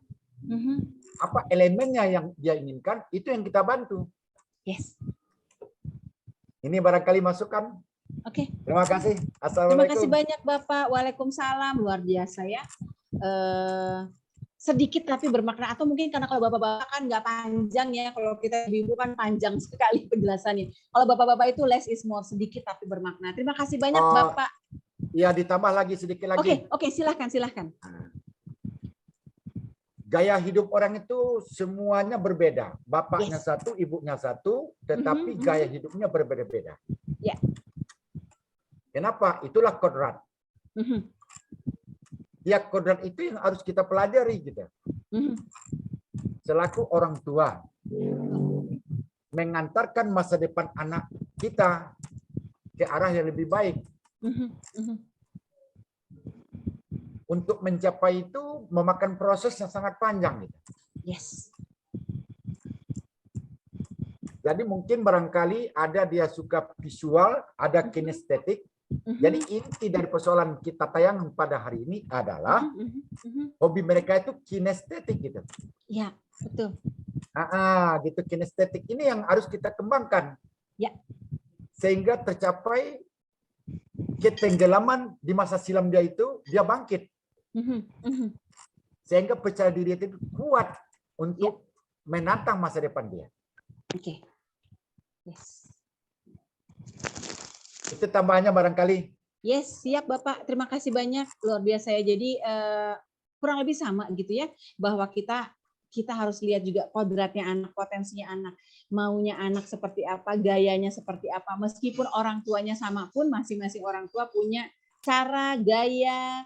[SPEAKER 5] apa elemennya yang dia inginkan, itu yang kita bantu.
[SPEAKER 2] Yes.
[SPEAKER 5] Ini barangkali masukan.
[SPEAKER 2] Oke.
[SPEAKER 5] Terima kasih.
[SPEAKER 2] Terima
[SPEAKER 5] Assalamualaikum.
[SPEAKER 2] kasih banyak Bapak. Waalaikumsalam. Luar biasa ya. Sedikit tapi bermakna, atau mungkin karena kalau bapak-bapak kan nggak panjang ya, kalau kita ibu kan panjang sekali penjelasannya. Kalau bapak-bapak itu less is more, sedikit tapi bermakna. Terima kasih banyak Bapak.
[SPEAKER 5] Ya, ditambah lagi sedikit lagi.
[SPEAKER 2] Oke, silahkan.
[SPEAKER 5] Gaya hidup orang itu semuanya berbeda. Bapaknya satu, ibunya satu, tetapi gaya hidupnya berbeda-beda.
[SPEAKER 2] Ya.
[SPEAKER 5] Kenapa? Itulah kodrat. Ya, kodrat itu yang harus kita pelajari gitu. Selaku orang tua, mengantarkan masa depan anak kita ke arah yang lebih baik. Untuk mencapai itu memakan proses yang sangat panjang gitu.
[SPEAKER 2] Yes.
[SPEAKER 5] Jadi mungkin barangkali ada dia suka visual, ada kinestetik. Jadi inti dari persoalan kita tayangan pada hari ini adalah hobi mereka itu kinestetik gitu.
[SPEAKER 2] Ya, betul.
[SPEAKER 5] Gitu, kinestetik ini yang harus kita kembangkan.
[SPEAKER 2] Ya.
[SPEAKER 5] Sehingga tercapai ketenggelaman di masa silam dia itu, dia bangkit. Sehingga percaya diri itu kuat untuk menantang masa depan dia.
[SPEAKER 2] Oke. Yes.
[SPEAKER 5] Itu tambahannya barangkali.
[SPEAKER 2] Yes, siap Bapak. Terima kasih banyak. Luar biasa ya. Jadi kurang lebih sama gitu ya, bahwa kita harus lihat juga kodratnya anak, potensinya anak, maunya anak seperti apa, gayanya seperti apa. Meskipun orang tuanya sama pun, masing-masing orang tua punya cara, gaya,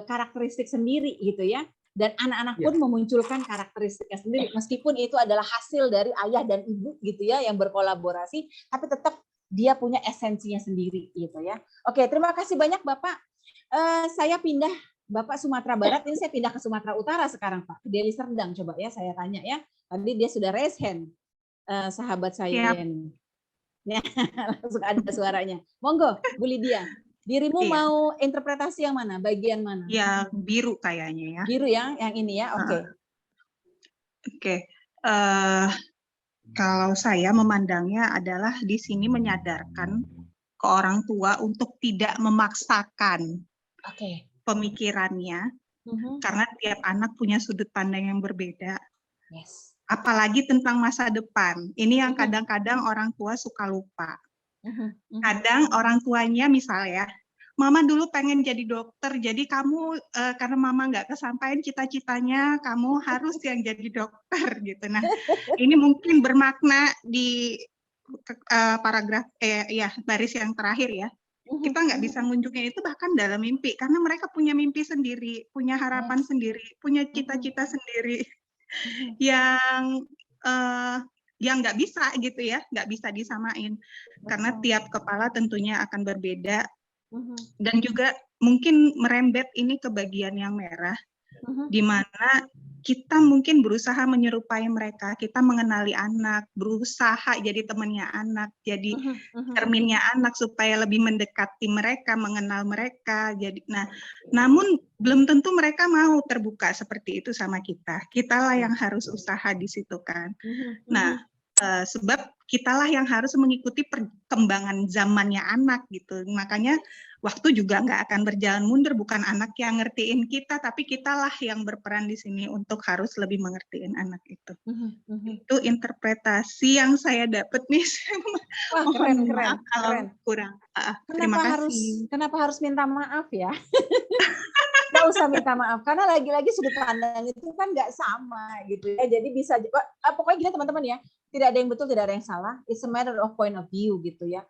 [SPEAKER 2] karakteristik sendiri gitu ya. Dan anak-anak pun memunculkan karakteristiknya sendiri, meskipun itu adalah hasil dari ayah dan ibu gitu ya, yang berkolaborasi, tapi tetap dia punya esensinya sendiri gitu ya. Oke, terima kasih banyak Bapak. Saya pindah, Bapak Sumatera Barat, ini saya pindah ke Sumatera Utara sekarang Pak. Deli Serdang, coba ya saya tanya ya. Tadi dia sudah raise hand, sahabat saya ini. Ya, langsung ada suaranya. Monggo, Bu Lydia. Dirimu mau interpretasi yang mana? Bagian mana?
[SPEAKER 6] Ya, biru kayaknya ya.
[SPEAKER 2] Biru ya, yang ini ya. Oke.
[SPEAKER 6] Oke. Kalau saya memandangnya adalah di sini menyadarkan ke orang tua untuk tidak memaksakan pemikirannya, karena tiap anak punya sudut pandang yang berbeda.
[SPEAKER 2] Yes.
[SPEAKER 6] Apalagi tentang masa depan. Ini yang kadang-kadang orang tua suka lupa. Kadang orang tuanya misalnya, Mama dulu pengen jadi dokter, jadi kamu karena Mama nggak kesampaian cita-citanya, kamu harus yang jadi dokter gitu. Nah, ini mungkin bermakna di paragraf baris yang terakhir ya. Kita nggak bisa ngunjungin itu bahkan dalam mimpi, karena mereka punya mimpi sendiri, punya harapan sendiri, punya cita-cita sendiri yang nggak bisa gitu ya, nggak bisa disamain. Karena tiap kepala tentunya akan berbeda. Dan juga mungkin merembet ini ke bagian yang merah, di mana kita mungkin berusaha menyerupai mereka, kita mengenali anak, berusaha jadi temannya anak, jadi cerminnya anak supaya lebih mendekati mereka, mengenal mereka. Jadi, namun belum tentu mereka mau terbuka seperti itu sama kita. Kitalah yang harus usaha di situ kan. Nah, sebab kitalah yang harus mengikuti perkembangan zamannya anak gitu. Makanya waktu juga nggak akan berjalan mundur, bukan anak yang ngertiin kita, tapi kitalah yang berperan di sini untuk harus lebih mengertiin anak itu. Itu interpretasi yang saya dapat nih.
[SPEAKER 2] Wah,
[SPEAKER 6] Mohon
[SPEAKER 2] keren.
[SPEAKER 6] maaf kalau kurang. Terima kasih.
[SPEAKER 2] Kenapa harus minta maaf ya? Nggak usah minta maaf, karena lagi-lagi sudut pandang itu kan nggak sama gitu ya. Jadi bisa, pokoknya gini teman-teman ya, tidak ada yang betul, tidak ada yang salah. It's a matter of point of view gitu ya.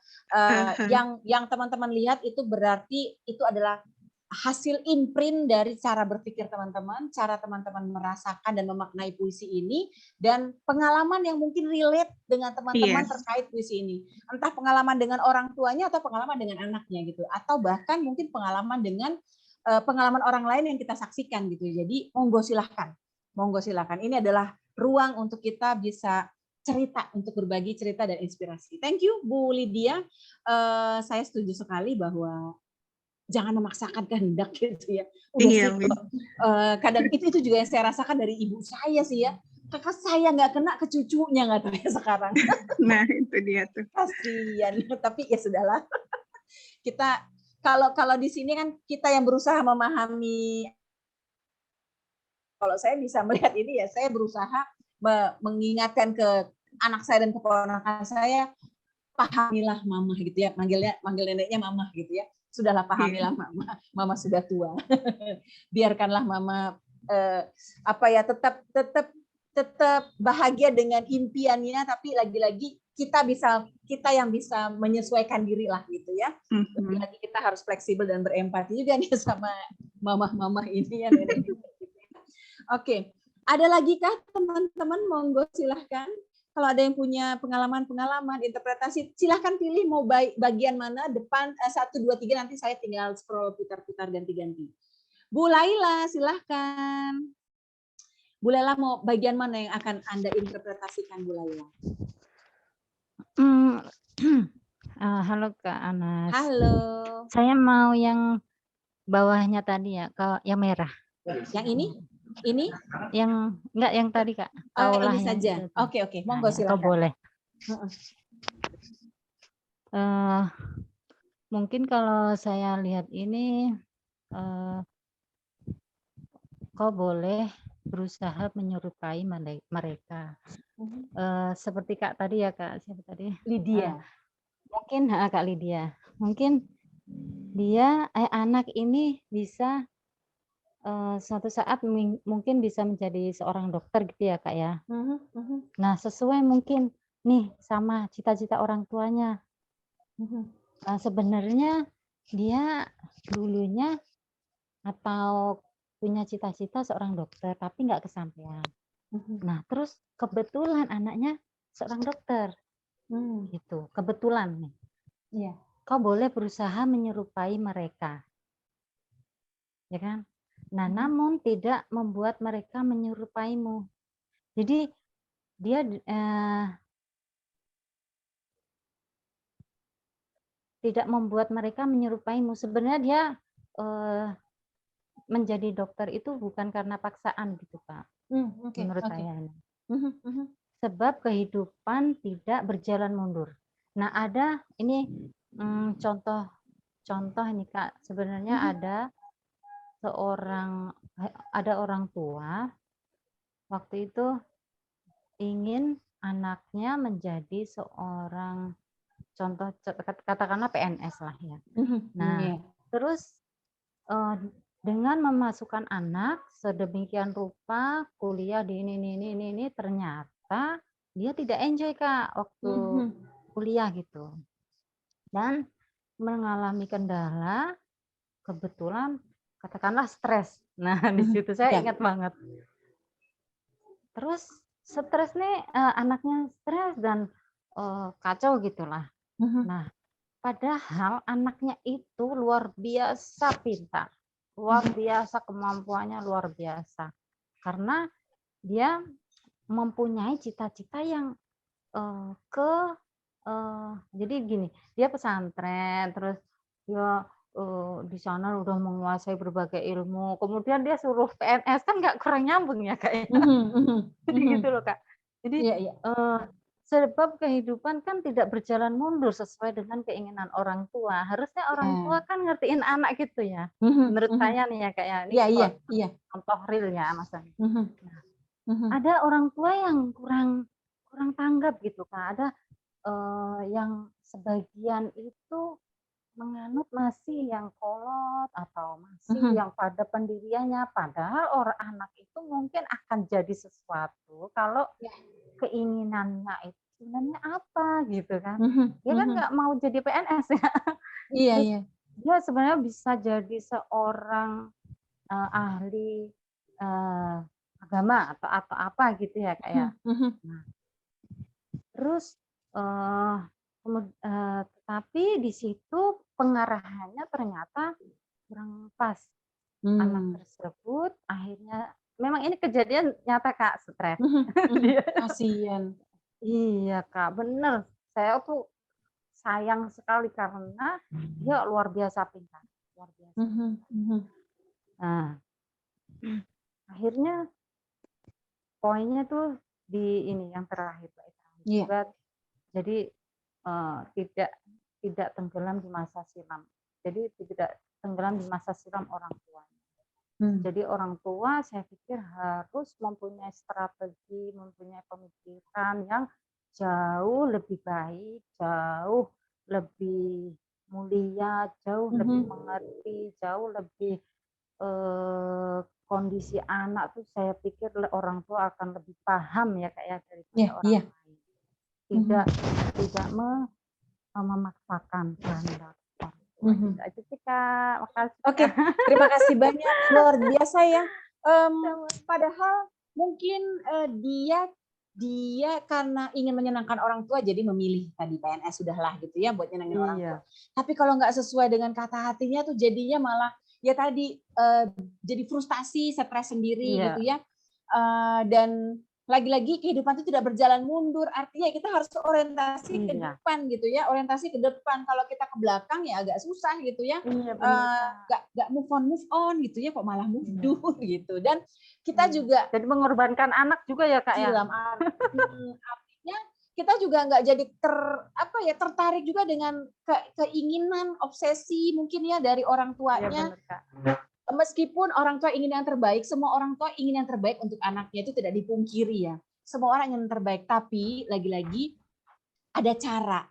[SPEAKER 2] Yang teman-teman lihat itu berarti itu adalah hasil imprint dari cara berpikir teman-teman, cara teman-teman merasakan dan memaknai puisi ini, dan pengalaman yang mungkin relate dengan teman-teman terkait puisi ini. Entah pengalaman dengan orang tuanya atau pengalaman dengan anaknya gitu, atau bahkan mungkin pengalaman dengan pengalaman orang lain yang kita saksikan gitu. Jadi monggo silahkan. Ini adalah ruang untuk kita bisa cerita, untuk berbagi cerita dan inspirasi. Thank you Bu Lydia. Saya setuju sekali bahwa jangan memaksakan kehendak gitu ya. Kadang itu juga yang saya rasakan dari ibu saya sih ya. Kakak saya nggak kena ke cucunya nggak tahu ya sekarang.
[SPEAKER 6] Nah itu dia tuh.
[SPEAKER 2] Kasian, tapi ya sudahlah. Kita kalau di sini kan kita yang berusaha memahami. Kalau saya bisa melihat ini ya, saya berusaha mengingatkan ke anak saya dan keponakan saya, pahamilah mama gitu ya, manggil neneknya mama gitu ya. Sudahlah, pahamilah mama sudah tua. Biarkanlah mama tetap bahagia dengan impiannya, tapi lagi-lagi kita yang bisa menyesuaikan diri lah gitu ya. Lebih lagi kita harus fleksibel dan berempati juga nih sama mama ini ya. Oke, ada lagi kah teman-teman? Monggo silahkan. Kalau ada yang punya pengalaman interpretasi, silahkan pilih mau bagian mana, depan 1, 2, 3, nanti saya tinggal scroll putar-putar ganti-ganti. Bu Laila silahkan. Bu Laila mau bagian mana yang akan Anda interpretasikan, Bu Laila?
[SPEAKER 7] Halo Kak Anas.
[SPEAKER 2] Halo.
[SPEAKER 7] Saya mau yang bawahnya tadi ya, yang merah.
[SPEAKER 2] Yang ini? Ini?
[SPEAKER 7] Yang enggak, yang tadi Kak.
[SPEAKER 2] Ini saja. Oke. Monggo silakan.
[SPEAKER 7] Boleh. Mungkin kalau saya lihat ini, kau boleh berusaha menyerupai mereka. Seperti Kak tadi ya Kak, siapa tadi?
[SPEAKER 2] Lydia.
[SPEAKER 7] Mungkin Kak Lydia. Mungkin dia anak ini bisa suatu saat mungkin bisa menjadi seorang dokter gitu ya Kak ya. Nah sesuai mungkin nih sama cita-cita orang tuanya. Sebenarnya dia dulunya atau punya cita-cita seorang dokter tapi nggak kesampaian. Nah terus kebetulan anaknya seorang dokter. Gitu, kebetulan nih.
[SPEAKER 2] Iya.
[SPEAKER 7] Kau boleh berusaha menyerupai mereka. Ya kan? Nah, namun tidak membuat mereka menyerupaimu. Jadi dia tidak membuat mereka menyerupaimu. Sebenarnya dia menjadi dokter itu bukan karena paksaan gitu Pak. Menurut saya. Sebab kehidupan tidak berjalan mundur. Nah, ada ini contoh ini Kak. Sebenarnya ada orang tua waktu itu ingin anaknya menjadi seorang contoh, katakanlah PNS lah ya. Nah, terus dengan memasukkan anak sedemikian rupa kuliah di ini ternyata dia tidak enjoy Kak waktu kuliah gitu. Dan mengalami kendala, kebetulan katakanlah stres. Nah, di situ saya ingat banget. Terus stres nih, anaknya stres dan kacau gitulah. Nah, padahal anaknya itu luar biasa pintar, luar biasa kemampuannya, luar biasa. Karena dia mempunyai cita-cita yang jadi gini, dia pesantren, terus dia di sana udah menguasai berbagai ilmu, kemudian dia suruh PNS, kan nggak kurang nyambung ya Kak ya. Jadi gitu loh Kak. Jadi sebab kehidupan kan tidak berjalan mundur sesuai dengan keinginan orang tua. Harusnya orang tua kan ngertiin anak gitu ya. Menurut saya nih ya Kak ya, ini
[SPEAKER 2] Iya.
[SPEAKER 7] contoh real ya Mas Ani.
[SPEAKER 2] Mhm.
[SPEAKER 7] Ada orang tua yang kurang tanggap gitu Kak. Ada yang sebagian itu menganut masih yang kolot atau masih yang pada pendiriannya, padahal orang anak itu mungkin akan jadi sesuatu kalau keinginannya itu sebenarnya apa gitu kan. Dia kan nggak mau jadi PNS ya.
[SPEAKER 2] Iya.
[SPEAKER 7] Dia sebenarnya bisa jadi seorang ahli agama atau apa gitu ya kayak. Nah, terus tetapi di situ pengarahannya ternyata kurang pas. Anak tersebut akhirnya memang ini kejadian nyata Kak, stres.
[SPEAKER 2] Kasihan.
[SPEAKER 7] Iya Kak, bener. Saya tuh sayang sekali karena dia luar biasa pintar, luar biasa. Nah, akhirnya poinnya tuh di ini yang terakhir Pak. Jadi tidak tenggelam di masa silam. Jadi tidak tenggelam di masa silam orang tua. Jadi orang tua saya pikir harus mempunyai strategi, mempunyai pemikiran yang jauh lebih baik, jauh lebih mulia, jauh lebih mengerti, jauh lebih kondisi anak tuh saya pikir orang tua akan lebih paham ya kayak daripada orang lain. Tidak memaksakan kehendak. Itu sih Kak, makasih.
[SPEAKER 2] Oke, terima kasih banyak, luar biasa ya. Padahal mungkin dia karena ingin menyenangkan orang tua jadi memilih tadi PNS sudahlah gitu ya buat nyenangin orang tua. Tapi kalau nggak sesuai dengan kata hatinya tuh jadinya malah ya tadi jadi frustasi, stres sendiri gitu ya. Dan lagi-lagi kehidupan itu tidak berjalan mundur, artinya kita harus orientasi ke depan gitu ya, orientasi ke depan. Kalau kita ke belakang ya agak susah gitu ya, nggak move on gitu ya, kok malah mundur gitu. Dan kita juga
[SPEAKER 7] jadi mengorbankan anak juga ya Kak ya.
[SPEAKER 2] Artinya kita juga nggak jadi tertarik juga dengan keinginan, obsesi mungkin ya dari orang tuanya. Meskipun orang tua ingin yang terbaik, semua orang tua ingin yang terbaik untuk anaknya, itu tidak dipungkiri ya. Semua orang ingin yang terbaik, tapi lagi-lagi ada cara,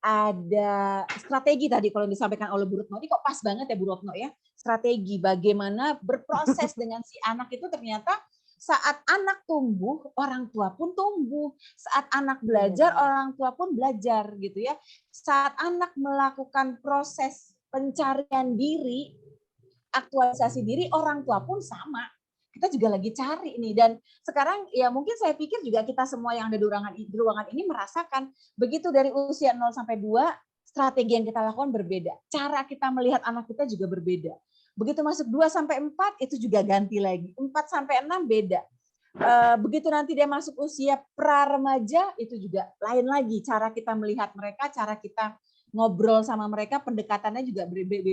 [SPEAKER 2] ada strategi tadi kalau disampaikan oleh Bu Retno. Ini kok pas banget ya Bu Retno ya. Strategi bagaimana berproses dengan si anak itu ternyata saat anak tumbuh, orang tua pun tumbuh. Saat anak belajar, orang tua pun belajar gitu ya. Saat anak melakukan proses pencarian diri, aktualisasi diri, orang tua pun sama. Kita juga lagi cari nih. Dan sekarang ya mungkin saya pikir juga kita semua yang ada di ruangan ini merasakan begitu dari usia 0 sampai 2, strategi yang kita lakukan berbeda. Cara kita melihat anak kita juga berbeda. Begitu masuk 2 sampai 4 itu juga ganti lagi. 4 sampai 6 beda. Begitu nanti dia masuk usia pra-remaja itu juga lain lagi. Cara kita melihat mereka, cara kita ngobrol sama mereka, pendekatannya juga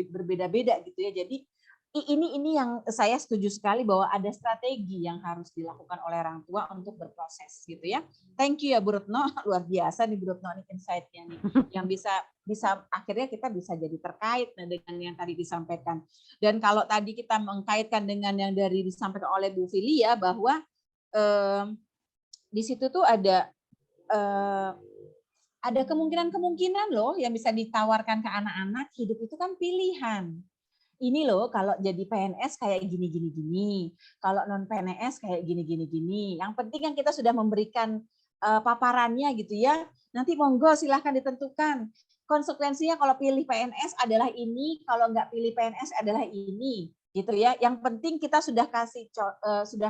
[SPEAKER 2] berbeda-beda gitu ya. Jadi ini yang saya setuju sekali bahwa ada strategi yang harus dilakukan oleh orang tua untuk berproses gitu ya. Thank you ya Bu Retno, luar biasa nih Bu Retno nih insight-nya nih yang bisa akhirnya kita bisa jadi terkait dengan yang tadi disampaikan. Dan kalau tadi kita mengkaitkan dengan yang dari disampaikan oleh Bu Filia bahwa di situ tuh ada kemungkinan loh yang bisa ditawarkan ke anak-anak. Hidup itu kan pilihan. Ini loh kalau jadi PNS kayak gini. Kalau non PNS kayak gini. Yang penting kan kita sudah memberikan paparannya gitu ya. Nanti monggo silahkan ditentukan. Konsekuensinya kalau pilih PNS adalah ini, kalau nggak pilih PNS adalah ini, gitu ya. Yang penting kita sudah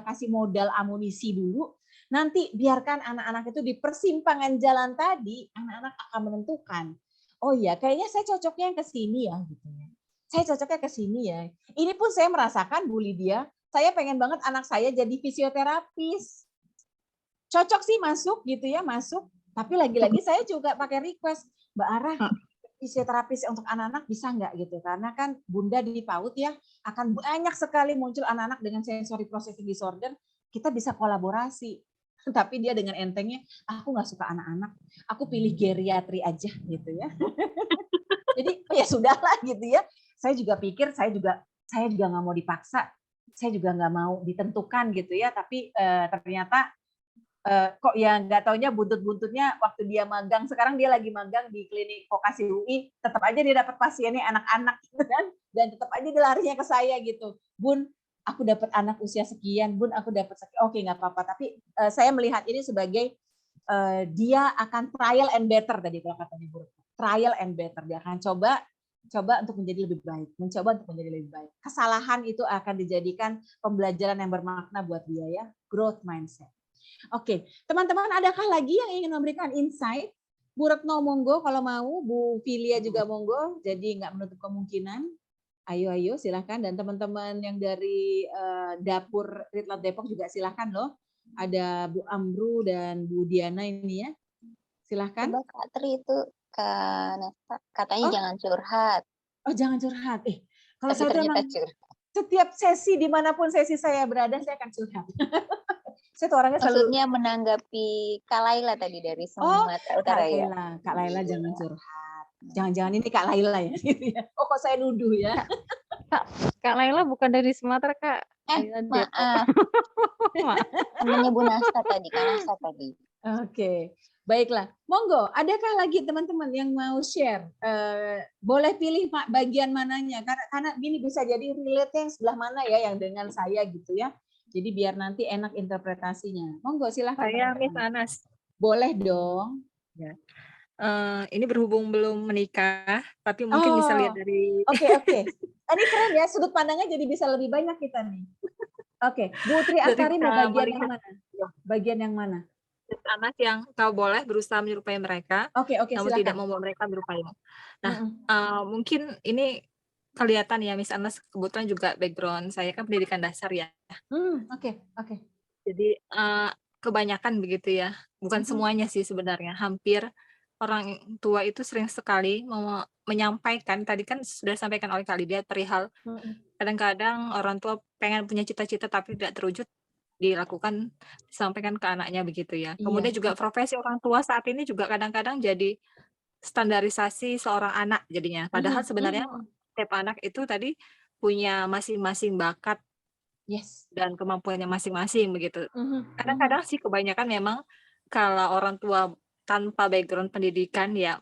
[SPEAKER 2] kasih modal amunisi dulu. Nanti biarkan anak-anak itu di persimpangan jalan tadi, anak-anak akan menentukan. Oh iya, kayaknya saya cocoknya yang ke sini ya, gitu ya. Saya cocoknya ke sini ya. Ini pun saya merasakan Bu Lydia, saya pengen banget anak saya jadi fisioterapis. Cocok sih masuk gitu ya, masuk. Tapi lagi-lagi saya juga pakai request, Mbak Ara, fisioterapis untuk anak-anak bisa nggak gitu? Karena kan Bunda di PAUD ya, akan banyak sekali muncul anak-anak dengan sensory processing disorder, kita bisa kolaborasi. Tapi dia dengan entengnya, aku nggak suka anak-anak, aku pilih geriatri aja gitu ya. Jadi ya sudahlah gitu ya. Saya juga pikir, saya juga nggak mau dipaksa, saya juga nggak mau ditentukan gitu ya. Tapi ternyata kok ya nggak taunya buntut-buntutnya waktu dia magang, sekarang dia lagi magang di klinik vokasi UI, tetap aja dia dapat pasiennya anak-anak gitu kan, dan tetap aja dia larinya ke saya gitu, Bun, aku dapat anak usia sekian, Bun, aku dapat sekian. Oke, nggak apa-apa, tapi saya melihat ini sebagai dia akan trial and better tadi kalau katanya Bu, trial and better, dia akan coba untuk menjadi lebih baik, mencoba untuk menjadi lebih baik. Kesalahan itu akan dijadikan pembelajaran yang bermakna buat dia ya, growth mindset. Oke, teman-teman, adakah lagi yang ingin memberikan insight? Bu Retno monggo kalau mau, Bu Filia juga monggo, jadi nggak menutup kemungkinan. Ayo silahkan, dan teman-teman yang dari dapur Ritlat Depok juga silahkan loh. Ada Bu Amru dan Bu Diana ini ya, silahkan.
[SPEAKER 1] Coba Kak Tri itu katanya jangan curhat.
[SPEAKER 2] Oh jangan curhat. Kalau
[SPEAKER 1] Tapi
[SPEAKER 2] saya tuh emang setiap sesi dimanapun sesi saya berada, saya akan curhat. Saya tuh orangnya selalu.
[SPEAKER 1] Maksudnya menanggapi Kak Laila tadi dari Sumatera Utara ya.
[SPEAKER 2] Kak Laila jangan curhat. Jangan-jangan ini Kak Laila ya. Oh kok saya nuduh ya.
[SPEAKER 7] Kak Laila bukan dari Sumatera, Kak.
[SPEAKER 1] Maaf. Namanya Bu Nasa tadi, Kak Nasa tadi.
[SPEAKER 2] Oke. Baiklah, monggo. Adakah lagi teman-teman yang mau share? Boleh pilih bagian mananya, karena gini bisa jadi relate yang sebelah mana ya yang dengan saya gitu ya. Jadi biar nanti enak interpretasinya. Monggo silahkan.
[SPEAKER 8] Saya Miss Anas.
[SPEAKER 2] Boleh dong.
[SPEAKER 8] Ya. Ini berhubung belum menikah, tapi mungkin bisa lihat dari.
[SPEAKER 2] Oke. Ini keren ya, sudut pandangnya jadi bisa lebih banyak kita nih. Oke, Bu Tri Astari mau bagian yang mana? Bagian yang mana?
[SPEAKER 8] Anak yang kau boleh berusaha menyerupai mereka,
[SPEAKER 2] Oke,
[SPEAKER 8] namun
[SPEAKER 2] silakan.
[SPEAKER 8] tidak membuat mereka menyerupai. Nah, mungkin ini kelihatan ya, Miss Anas, kebetulan juga background saya kan pendidikan dasar ya.
[SPEAKER 2] Oke.
[SPEAKER 8] Jadi kebanyakan begitu ya, bukan semuanya sih sebenarnya, hampir orang tua itu sering sekali mau menyampaikan, tadi kan sudah disampaikan oleh Kak Lydia perihal kadang-kadang orang tua pengen punya cita-cita tapi tidak terwujud, disampaikan ke anaknya begitu ya. Kemudian juga profesi orang tua saat ini juga kadang-kadang jadi standarisasi seorang anak jadinya. Padahal sebenarnya setiap anak itu tadi punya masing-masing bakat dan kemampuannya masing-masing begitu. Kadang-kadang sih kebanyakan memang kalau orang tua tanpa background pendidikan ya,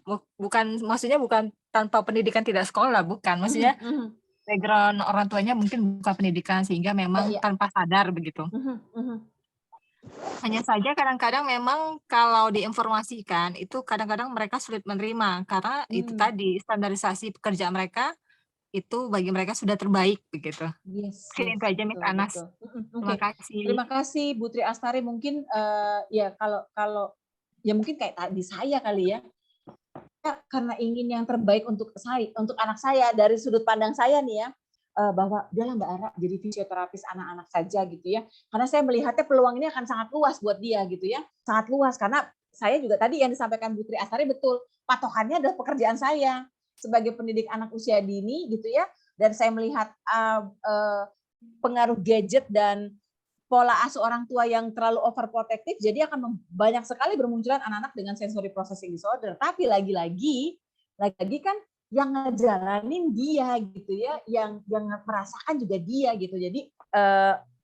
[SPEAKER 8] maksudnya bukan tanpa pendidikan tidak sekolah, bukan. Maksudnya background orang tuanya mungkin bukan pendidikan sehingga memang tanpa sadar begitu. Hanya saja kadang-kadang memang kalau diinformasikan itu kadang-kadang mereka sulit menerima karena itu tadi standarisasi pekerjaan mereka itu bagi mereka sudah terbaik begitu. Mungkin itu aja Miss Anas. Terima kasih.
[SPEAKER 2] Terima kasih Bu Tri Astari. Mungkin ya kalau ya mungkin kayak tadi saya kali ya. Karena ingin yang terbaik untuk anak saya dari sudut pandang saya nih ya, bahwa udahlah Mbak Ara jadi fisioterapis anak-anak saja gitu ya. Karena saya melihatnya peluang ini akan sangat luas buat dia gitu ya. Sangat luas karena saya juga tadi yang disampaikan Bu Tri Astari betul. Patokannya adalah pekerjaan saya sebagai pendidik anak usia dini gitu ya. Dan saya melihat pengaruh gadget dan pola asuh orang tua yang terlalu overprotective, jadi akan banyak sekali bermunculan anak-anak dengan sensory processing disorder. Tapi lagi-lagi kan yang ngejalanin dia gitu ya, yang merasakan juga dia gitu. Jadi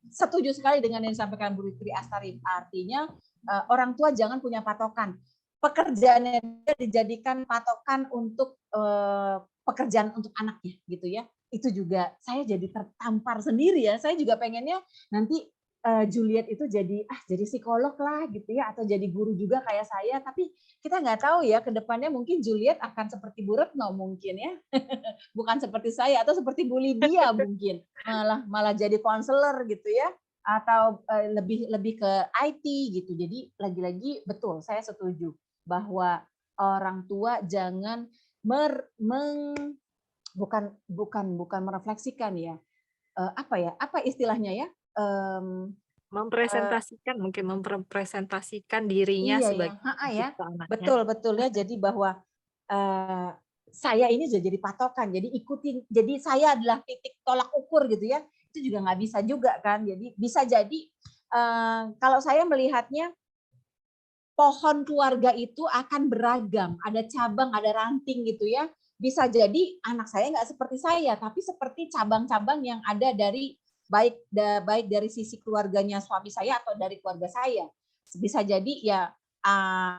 [SPEAKER 2] setuju sekali dengan yang disampaikan Bu Tri Astari. Artinya orang tua jangan punya patokan. Pekerjaannya dia dijadikan patokan untuk pekerjaan untuk anaknya gitu ya. Itu juga saya jadi tertampar sendiri ya. Saya juga pengennya nanti Juliet itu jadi psikolog lah gitu ya, atau jadi guru juga kayak saya, tapi kita nggak tahu ya ke depannya mungkin Juliet akan seperti Bu Retno mungkin ya, bukan seperti saya atau seperti Bu Lydia mungkin malah jadi konselor gitu ya, atau lebih ke IT gitu. Jadi lagi-lagi betul saya setuju bahwa orang tua jangan bukan merefleksikan ya, apa istilahnya ya,
[SPEAKER 8] mempresentasikan dirinya sebagai anaknya.
[SPEAKER 2] Betul ya. Jadi bahwa saya ini sudah jadi patokan, jadi ikutin, jadi saya adalah titik tolak ukur gitu ya. Itu juga nggak bisa juga kan. Jadi bisa jadi kalau saya melihatnya pohon keluarga itu akan beragam, ada cabang, ada ranting gitu ya. Bisa jadi anak saya nggak seperti saya, tapi seperti cabang-cabang yang ada dari baik dari sisi keluarganya suami saya atau dari keluarga saya. Bisa jadi ya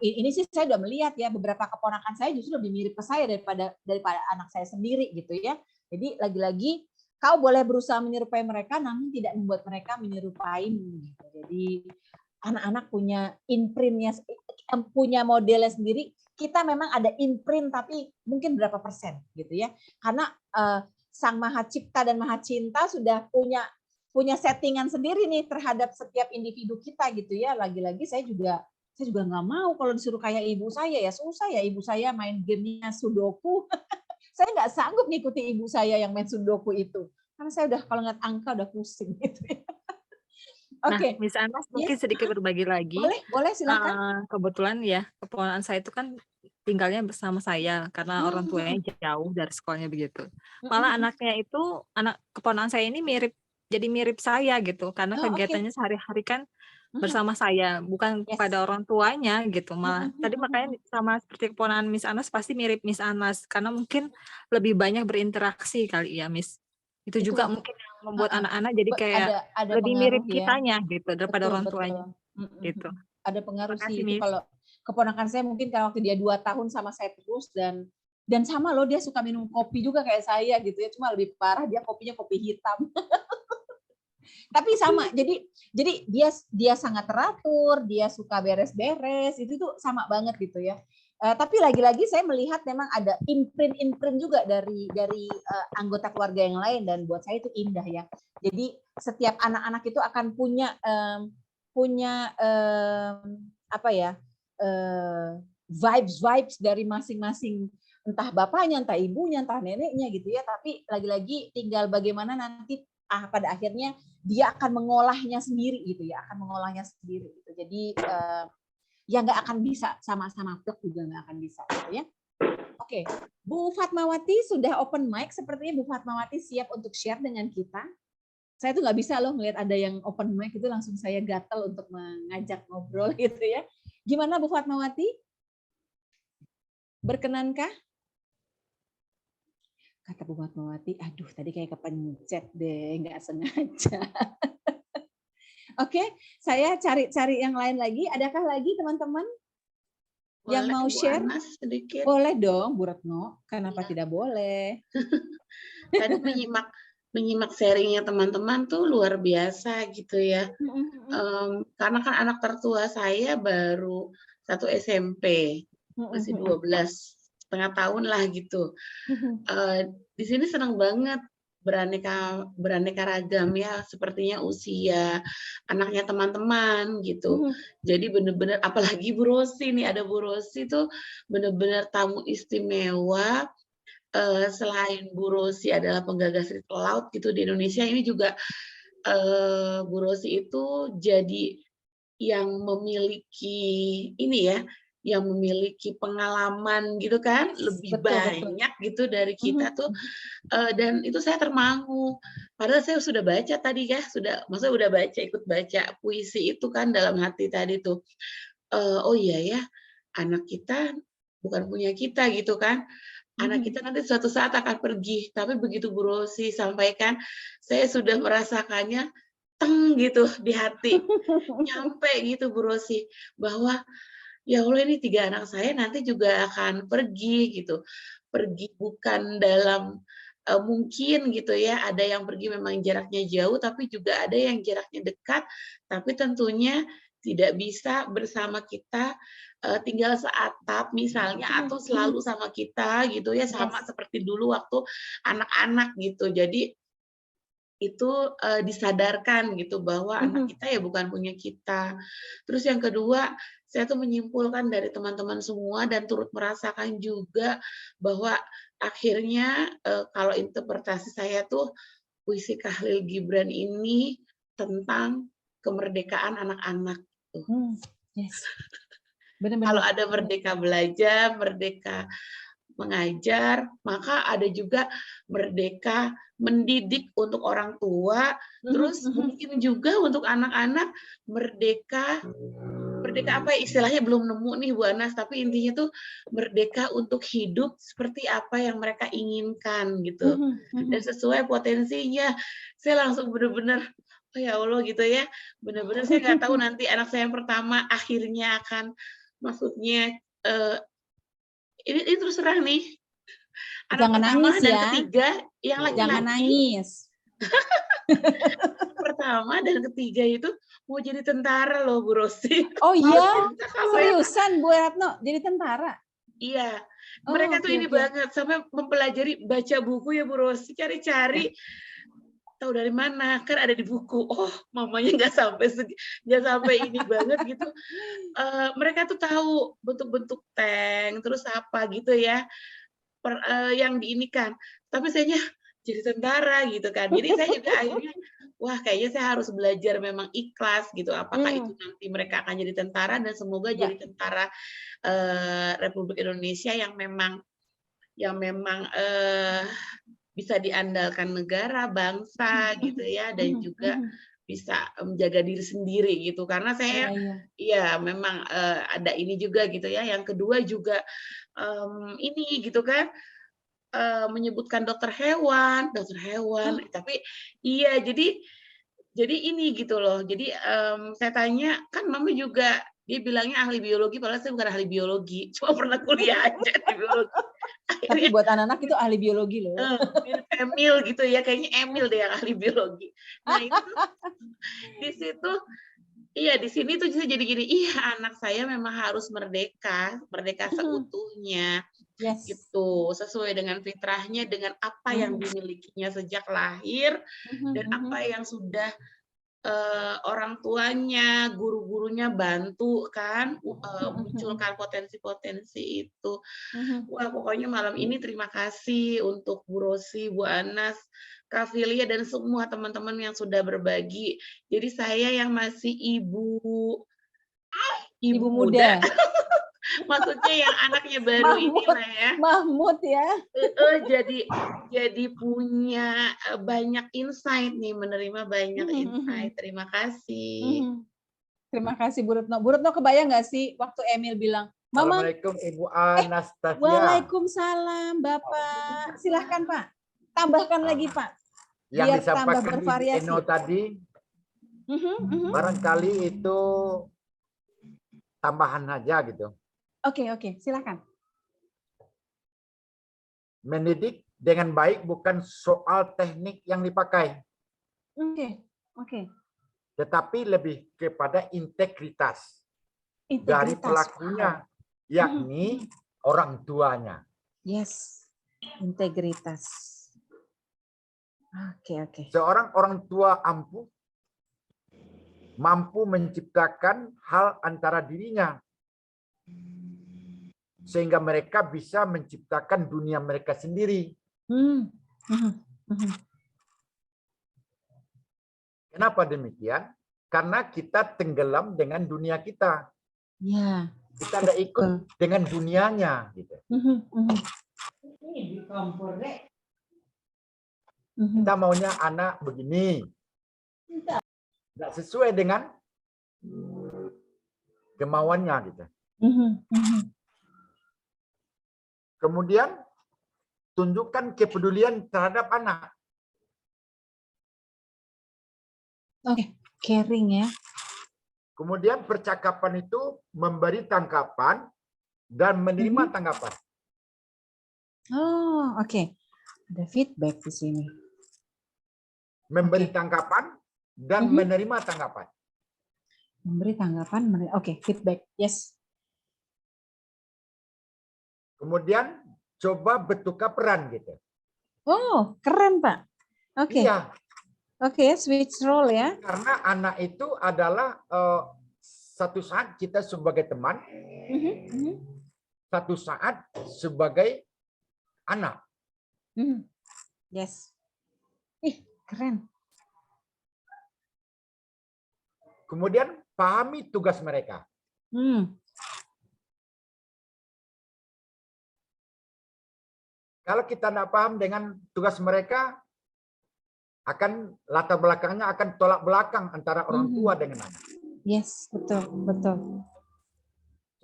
[SPEAKER 2] ini sih saya udah melihat ya, beberapa keponakan saya justru lebih mirip ke saya daripada anak saya sendiri gitu ya. Jadi lagi-lagi kau boleh berusaha menyerupai mereka, namun tidak membuat mereka menyerupaimu. Gitu. Jadi anak-anak punya imprintnya, punya modelnya sendiri. Kita memang ada imprint, tapi mungkin berapa persen gitu ya. Karena Sang Maha Cipta dan Maha Cinta sudah punya settingan sendiri nih terhadap setiap individu kita gitu ya. Lagi-lagi saya juga nggak mau kalau disuruh kayak ibu saya ya, susah ya ibu saya main gamenya Sudoku. Saya nggak sanggup ngikuti ibu saya yang main Sudoku itu. Karena saya udah kalau ngeliat angka udah pusing gitu ya.
[SPEAKER 8] Oke, Miss Anas mungkin sedikit berbagi lagi.
[SPEAKER 2] Boleh silakan.
[SPEAKER 8] Kebetulan ya, keponakan saya itu kan tinggalnya bersama saya karena orang tuanya jauh dari sekolahnya begitu. Malah anaknya itu, anak keponakan saya ini jadi mirip saya gitu, karena kegiatannya sehari-hari kan bersama saya, bukan pada orang tuanya gitu. Malah tadi makanya sama seperti keponakan Miss Anas pasti mirip Miss Anas karena mungkin lebih banyak berinteraksi kali ya, Miss. Itu juga mungkin yang membuat anak-anak jadi kayak
[SPEAKER 2] ada
[SPEAKER 8] lebih mirip kitanya gitu daripada orang tuanya. Gitu.
[SPEAKER 2] Ada pengaruh sih itu.
[SPEAKER 8] Miss.
[SPEAKER 2] Kalau keponakan saya mungkin kalau waktu dia 2 tahun sama saya terus dan sama loh, dia suka minum kopi juga kayak saya gitu ya, cuma lebih parah dia kopinya kopi hitam. Tapi sama, jadi dia sangat teratur, dia suka beres-beres, itu tuh sama banget gitu ya. Tapi lagi-lagi saya melihat memang ada imprint juga dari anggota keluarga yang lain, dan buat saya itu indah ya. Jadi setiap anak-anak itu akan punya vibes dari masing-masing, entah bapaknya, entah ibunya, entah neneknya gitu ya. Tapi lagi-lagi tinggal bagaimana nanti pada akhirnya dia akan mengolahnya sendiri gitu ya, gitu. Jadi ya nggak akan bisa sama-sama plek juga nggak akan bisa gitu ya. Oke, Bu Fatmawati sudah open mic, sepertinya Bu Fatmawati siap untuk share dengan kita. Saya tuh nggak bisa loh ngelihat ada yang open mic itu langsung saya gatel untuk mengajak ngobrol gitu ya. Gimana Bu Fatmawati? Berkenankah? Kata Bu Fatmawati, aduh tadi kayak kepencet deh, nggak sengaja. Oke, saya cari yang lain lagi. Adakah lagi teman-teman yang mau share?
[SPEAKER 3] Sedikit.
[SPEAKER 2] Boleh dong, Bu Retno. Kenapa tidak boleh?
[SPEAKER 3] Tadi menyimak sharingnya teman-teman tuh luar biasa gitu ya. Karena kan anak tertua saya baru 1 SMP, masih 12,5 tahun lah gitu. Di sini senang banget beraneka ragam ya, sepertinya usia anaknya teman-teman gitu. Jadi benar-benar, apalagi Bu Rosi nih, ada Bu Rosi tuh benar-benar tamu istimewa. Selain Bu Rosi adalah penggagas Little Loud gitu di Indonesia, ini juga Bu Rosi itu jadi yang memiliki ini ya, yang memiliki pengalaman gitu kan, lebih banyak gitu dari kita tuh, dan itu saya termangu. Padahal saya sudah baca tadi ya, maksudnya udah ikut baca puisi itu kan dalam hati tadi tuh. Oh iya ya, anak kita bukan punya kita gitu kan. Anak kita nanti suatu saat akan pergi, tapi begitu Bu Rosi sampaikan, saya sudah merasakannya teng gitu di hati, nyampe gitu Bu Rosi, bahwa ya Allah ini 3 anak saya nanti juga akan pergi gitu. Pergi bukan dalam mungkin gitu ya, ada yang pergi memang jaraknya jauh, tapi juga ada yang jaraknya dekat, tapi tentunya tidak bisa bersama kita tinggal seatap misalnya, atau selalu sama kita gitu ya, sama seperti dulu waktu anak-anak gitu. Jadi itu disadarkan gitu bahwa anak kita ya bukan punya kita. Terus yang kedua, saya tuh menyimpulkan dari teman-teman semua dan turut merasakan juga bahwa akhirnya kalau interpretasi saya tuh puisi Khalil Gibran ini tentang kemerdekaan anak-anak. Kalau ada merdeka belajar, merdeka mengajar, maka ada juga merdeka mendidik untuk orang tua, terus mungkin juga untuk anak-anak merdeka Merdeka apa ya, istilahnya belum nemu nih Bu Anas, tapi intinya tuh merdeka untuk hidup seperti apa yang mereka inginkan gitu. Dan sesuai potensinya. Saya langsung bener-bener, oh ya Allah gitu ya, bener-bener saya nggak tahu nanti anak saya yang pertama akhirnya akan, maksudnya ini terus terang nih, anak
[SPEAKER 2] Jangan
[SPEAKER 3] pertama
[SPEAKER 2] nangis
[SPEAKER 3] dan
[SPEAKER 2] ya.
[SPEAKER 3] ketiga yang
[SPEAKER 2] Jangan
[SPEAKER 3] laki-laki,
[SPEAKER 2] nangis.
[SPEAKER 3] pertama dan ketiga itu mau jadi tentara loh Bu Rosi.
[SPEAKER 2] Oh iya,
[SPEAKER 3] Kakak saya,
[SPEAKER 2] seriusan Bu Ratno jadi tentara?
[SPEAKER 3] iya,
[SPEAKER 2] Oh,
[SPEAKER 3] mereka tuh
[SPEAKER 2] oke,
[SPEAKER 3] ini
[SPEAKER 2] oke.
[SPEAKER 3] banget sampai mempelajari baca buku ya Bu Rosi, cari-cari tahu dari mana, kan ada di buku. Oh, mamanya nggak sampai ini banget gitu. Mereka tuh tahu bentuk-bentuk tank, terus apa gitu ya, yang diinikan. Tapi sayanya jadi tentara gitu kan. Jadi saya juga akhirnya, wah kayaknya saya harus belajar memang ikhlas gitu. Apakah itu nanti mereka akan jadi tentara, dan semoga
[SPEAKER 2] Ya.
[SPEAKER 3] jadi tentara Republik Indonesia yang memang bisa diandalkan negara, bangsa gitu ya, dan juga bisa menjaga diri sendiri gitu. Karena saya ya memang ada ini juga gitu ya. Yang kedua juga ini gitu kan, menyebutkan dokter hewan, tapi iya jadi ini gitu loh. Jadi saya tanya, kan Mama juga dia bilangnya ahli biologi, padahal saya bukan ahli biologi, cuma pernah kuliah aja di biologi.
[SPEAKER 2] Tapi buat anak-anak itu ahli biologi loh.
[SPEAKER 3] Mirip Emil gitu ya, kayaknya Emil deh yang ahli biologi. Nah itu di situ, iya di sini tuh jadi gini, iya anak saya memang harus merdeka seutuhnya.
[SPEAKER 2] Yes.
[SPEAKER 3] Gitu, sesuai dengan fitrahnya, dengan apa yang dimilikinya sejak lahir, dan apa yang sudah orang tuanya, guru-gurunya bantu kan, munculkan potensi-potensi itu. Wah, pokoknya malam ini terima kasih untuk Bu Rosi, Bu Anas, Kak Filia, dan semua teman-teman yang sudah berbagi. Jadi saya yang masih ibu muda. Maksudnya yang anaknya baru ini lah ya.
[SPEAKER 2] Mahmud ya.
[SPEAKER 3] Jadi punya banyak insight nih, menerima banyak insight. Terima kasih.
[SPEAKER 2] Terima kasih Bu Retno. Bu Retno kebayang nggak sih waktu Emil bilang, Mama.
[SPEAKER 5] Assalamualaikum Ibu Anastasia.
[SPEAKER 2] Waalaikumsalam Bapak. Silahkan Pak. Tambahkan lagi Pak.
[SPEAKER 5] Yang
[SPEAKER 2] Biar tambah
[SPEAKER 5] disampaikan
[SPEAKER 2] bervariasi.
[SPEAKER 5] Eno tadi, barangkali itu tambahan aja gitu.
[SPEAKER 2] Oke, silakan.
[SPEAKER 5] Mendidik dengan baik bukan soal teknik yang dipakai.
[SPEAKER 2] Oke.
[SPEAKER 5] Tetapi lebih kepada integritas dari pelakunya, yakni orang tuanya.
[SPEAKER 2] Yes, integritas. Oke.
[SPEAKER 5] Seorang orang tua mampu menciptakan hal antara dirinya, sehingga mereka bisa menciptakan dunia mereka sendiri. Kenapa demikian? Karena kita tenggelam dengan dunia kita.
[SPEAKER 2] Ya.
[SPEAKER 5] Kita tidak ikut dengan dunianya. Gitu. Kita maunya anak begini. Tidak sesuai dengan kemauannya. Gitu. Kemudian tunjukkan kepedulian terhadap anak.
[SPEAKER 2] Oke, caring ya.
[SPEAKER 5] Kemudian percakapan itu memberi tanggapan dan menerima tanggapan.
[SPEAKER 2] Oh, oke. Ada feedback di sini.
[SPEAKER 5] Memberi tanggapan dan menerima tanggapan.
[SPEAKER 2] Memberi tanggapan, oke, feedback. Yes.
[SPEAKER 5] Kemudian coba bertukar peran gitu.
[SPEAKER 2] Oh, keren Pak. Oke.
[SPEAKER 5] Iya.
[SPEAKER 2] Oke, switch role ya.
[SPEAKER 5] Karena anak itu adalah satu saat kita sebagai teman, satu saat sebagai anak.
[SPEAKER 2] Yes. Keren.
[SPEAKER 5] Kemudian pahami tugas mereka. Kalau kita tidak paham dengan tugas mereka, akan latar belakangnya akan tolak belakang antara orang tua dengan anak.
[SPEAKER 2] Yes, betul.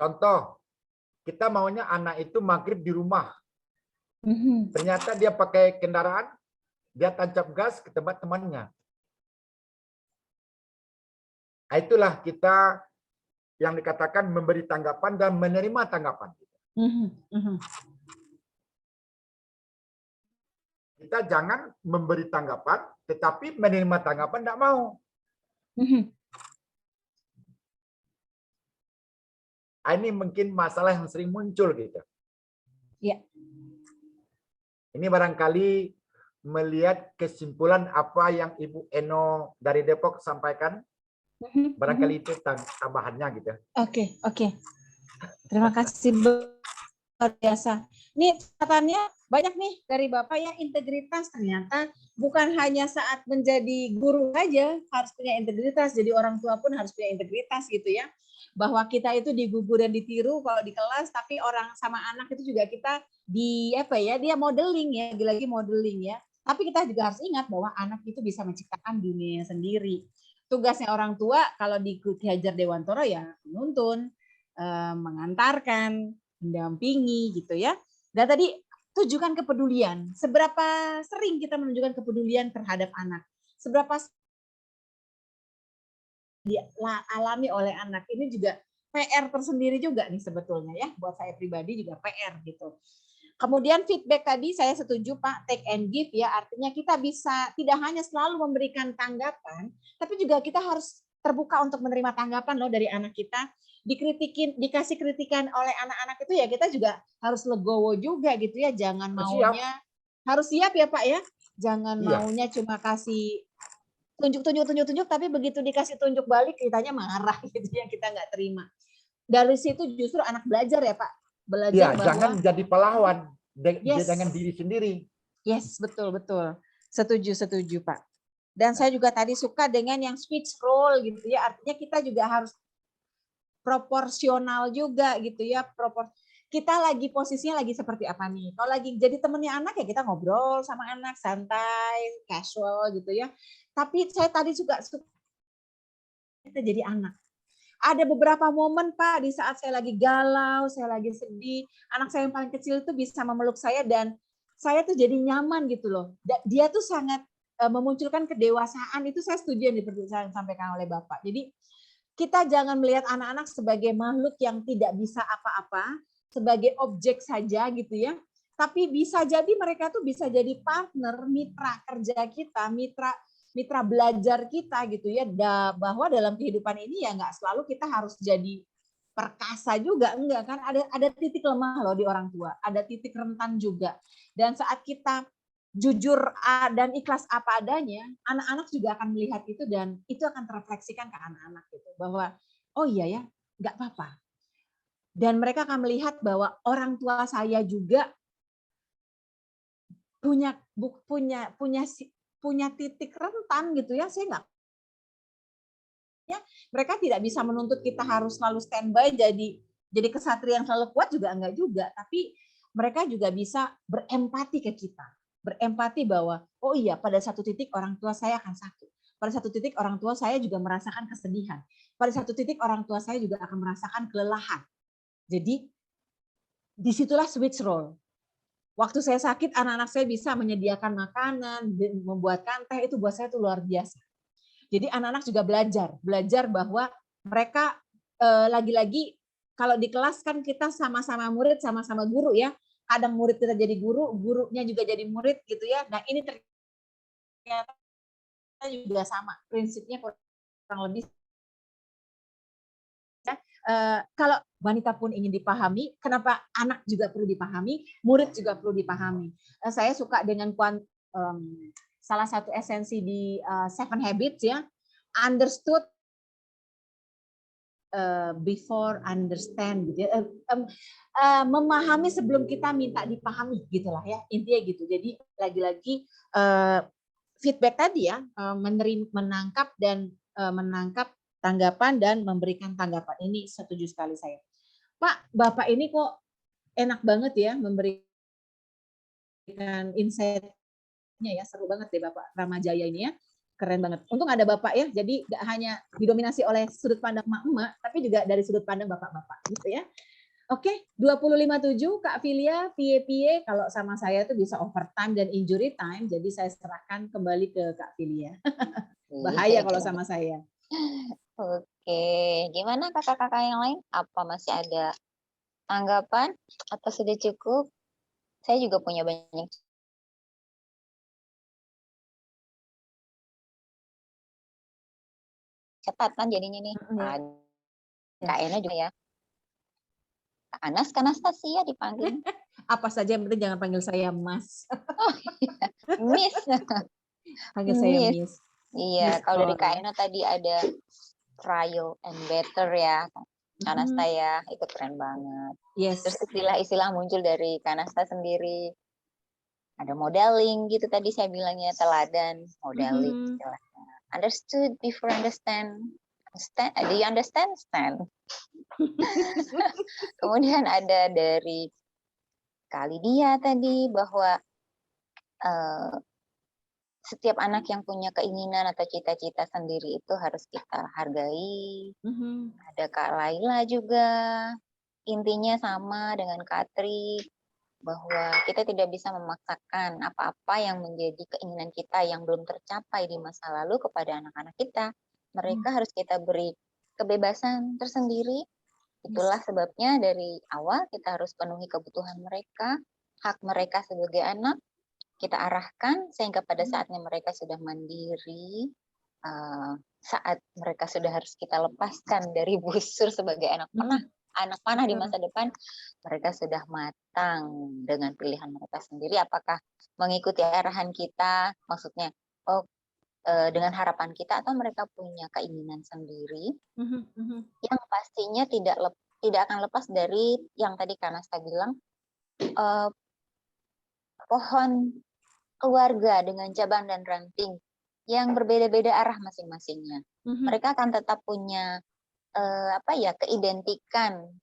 [SPEAKER 5] Contoh, kita maunya anak itu maghrib di rumah. Ternyata dia pakai kendaraan, dia tancap gas ke tempat temannya. Nah, itulah kita yang dikatakan memberi tanggapan dan menerima tanggapan. Kita jangan memberi tanggapan, tetapi menerima tanggapan tidak mau. Ini mungkin masalah yang sering muncul gitu.
[SPEAKER 2] Ya.
[SPEAKER 5] Ini barangkali melihat kesimpulan apa yang Ibu Eno dari Depok sampaikan. Barangkali itu tambahannya gitu.
[SPEAKER 2] Oke. Terima kasih, luar biasa. Nih catatannya banyak nih dari Bapak ya, integritas ternyata bukan hanya saat menjadi guru saja harus punya integritas, jadi orang tua pun harus punya integritas gitu ya. Bahwa kita itu digugur dan ditiru kalau di kelas, tapi orang sama anak itu juga kita dia modeling ya, lagi-lagi modeling ya. Tapi kita juga harus ingat bahwa anak itu bisa menciptakan dunia sendiri. Tugasnya orang tua kalau di Ki Hajar Dewantoro ya menuntun, mengantarkan, mendampingi gitu ya. Dan tadi tujukan kepedulian. Seberapa sering kita menunjukkan kepedulian terhadap anak? Seberapa dialami oleh anak ini juga PR tersendiri juga nih sebetulnya ya. Buat saya pribadi juga PR gitu. Kemudian feedback tadi saya setuju Pak, take and give ya. Artinya kita bisa tidak hanya selalu memberikan tanggapan, tapi juga kita harus terbuka untuk menerima tanggapan loh dari anak kita. Dikasih kritikan oleh anak-anak itu ya kita juga harus legowo juga gitu ya. Jangan maunya harus siap ya Pak ya. Jangan maunya cuma kasih tunjuk, tapi begitu dikasih tunjuk balik kitanya marah gitu ya, kita nggak terima. Dari situ justru anak belajar ya Pak. Belajar bahwa
[SPEAKER 5] jangan jadi pahlawan dengan diri sendiri.
[SPEAKER 2] Yes, betul. Setuju Pak. Dan saya juga tadi suka dengan yang switch role gitu ya. Artinya kita juga harus proporsional juga gitu ya. Kita lagi posisinya lagi seperti apa nih? Kalau lagi jadi temennya anak ya kita ngobrol sama anak santai, casual gitu ya. Tapi saya tadi suka kita jadi anak. Ada beberapa momen Pak di saat saya lagi galau, saya lagi sedih, anak saya yang paling kecil itu bisa memeluk saya dan saya tuh jadi nyaman gitu loh. Dia tuh sangat memunculkan kedewasaan, itu saya setuju yang disampaikan oleh Bapak. Jadi kita jangan melihat anak-anak sebagai makhluk yang tidak bisa apa-apa, sebagai objek saja gitu ya. Tapi bisa jadi mereka tuh bisa jadi partner, mitra kerja kita, mitra belajar kita gitu ya, bahwa dalam kehidupan ini ya nggak selalu kita harus jadi perkasa juga, enggak kan, ada titik lemah loh di orang tua, ada titik rentan juga. Dan saat kita jujur dan ikhlas apa adanya, anak-anak juga akan melihat itu dan itu akan terefleksikan ke anak-anak gitu, bahwa oh iya ya, nggak apa-apa. Dan mereka akan melihat bahwa orang tua saya juga punya titik rentan gitu ya, saya nggak ya, mereka tidak bisa menuntut kita harus selalu standby jadi kesatria yang selalu kuat juga enggak juga, tapi mereka juga bisa berempati ke kita, berempati bahwa oh iya pada satu titik orang tua saya akan sakit, pada satu titik orang tua saya juga merasakan kesedihan, pada satu titik orang tua saya juga akan merasakan kelelahan. Jadi disitulah switch role. Waktu saya sakit, anak-anak saya bisa menyediakan makanan, membuatkan teh, itu buat saya itu luar biasa. Jadi anak-anak juga belajar bahwa mereka lagi-lagi kalau di kelas kan kita sama-sama murid, sama-sama guru ya. Kadang murid kita jadi guru, gurunya juga jadi murid gitu ya. Nah ini ternyata juga sama, prinsipnya kurang lebih. Kalau wanita pun ingin dipahami, kenapa anak juga perlu dipahami, murid juga perlu dipahami. Saya suka dengan salah satu esensi di Seven Habits ya, understood before understand gitu ya. Memahami sebelum kita minta dipahami gitulah ya, intinya gitu. Jadi lagi-lagi feedback tadi ya, menangkap tanggapan dan memberikan tanggapan. Ini setuju sekali saya. Pak, Bapak ini kok enak banget ya memberikan insight-nya ya, seru banget deh Bapak Ramajaya ini ya. Keren banget. Untung ada Bapak ya, jadi nggak hanya didominasi oleh sudut pandang emak-emak, tapi juga dari sudut pandang Bapak-Bapak gitu ya. Oke, 25.7 Kak Filia, piye-piye kalau sama saya tuh bisa overtime dan injury time, jadi saya serahkan kembali ke Kak Filia. Bahaya kalau sama saya.
[SPEAKER 1] Oke, gimana kakak-kakak yang lain? Apa masih ada tanggapan atau sudah cukup? Saya juga punya banyak catatan jadinya nih. Kak Ena juga ya. Kak Anas, Kak Anastasia dipanggil.
[SPEAKER 2] Apa saja yang penting jangan panggil saya Mas.
[SPEAKER 1] Oh iya, Miss.
[SPEAKER 2] Panggil saya Miss.
[SPEAKER 1] Iya, kalau dari Kak Ena tadi ada trial and better ya. Kak Anasta ya, itu keren banget.
[SPEAKER 2] Yes.
[SPEAKER 1] Terus istilah-istilah muncul dari Kak Anasta sendiri. Ada modeling gitu tadi saya bilangnya, teladan, modeling istilahnya. Understood before understand. Do you understand? Stand. Kemudian ada dari Kak Lydia tadi bahwa setiap anak yang punya keinginan atau cita-cita sendiri itu harus kita hargai. Ada Kak Laila juga, intinya sama dengan Kak Tri, bahwa kita tidak bisa memaksakan apa-apa yang menjadi keinginan kita yang belum tercapai di masa lalu kepada anak-anak kita. Mereka harus kita beri kebebasan tersendiri. Itulah sebabnya dari awal kita harus penuhi kebutuhan mereka, hak mereka sebagai anak, kita arahkan sehingga pada saatnya mereka sudah mandiri, saat mereka sudah harus kita lepaskan dari busur sebagai anak panah di masa depan, mereka sudah matang dengan pilihan mereka sendiri. Apakah mengikuti arahan kita, maksudnya dengan harapan kita, atau mereka punya keinginan sendiri yang pastinya tidak akan lepas dari yang tadi Kanasta bilang, pohon keluarga dengan cabang dan ranting yang berbeda-beda arah masing-masingnya. Mereka akan tetap punya keidentikan,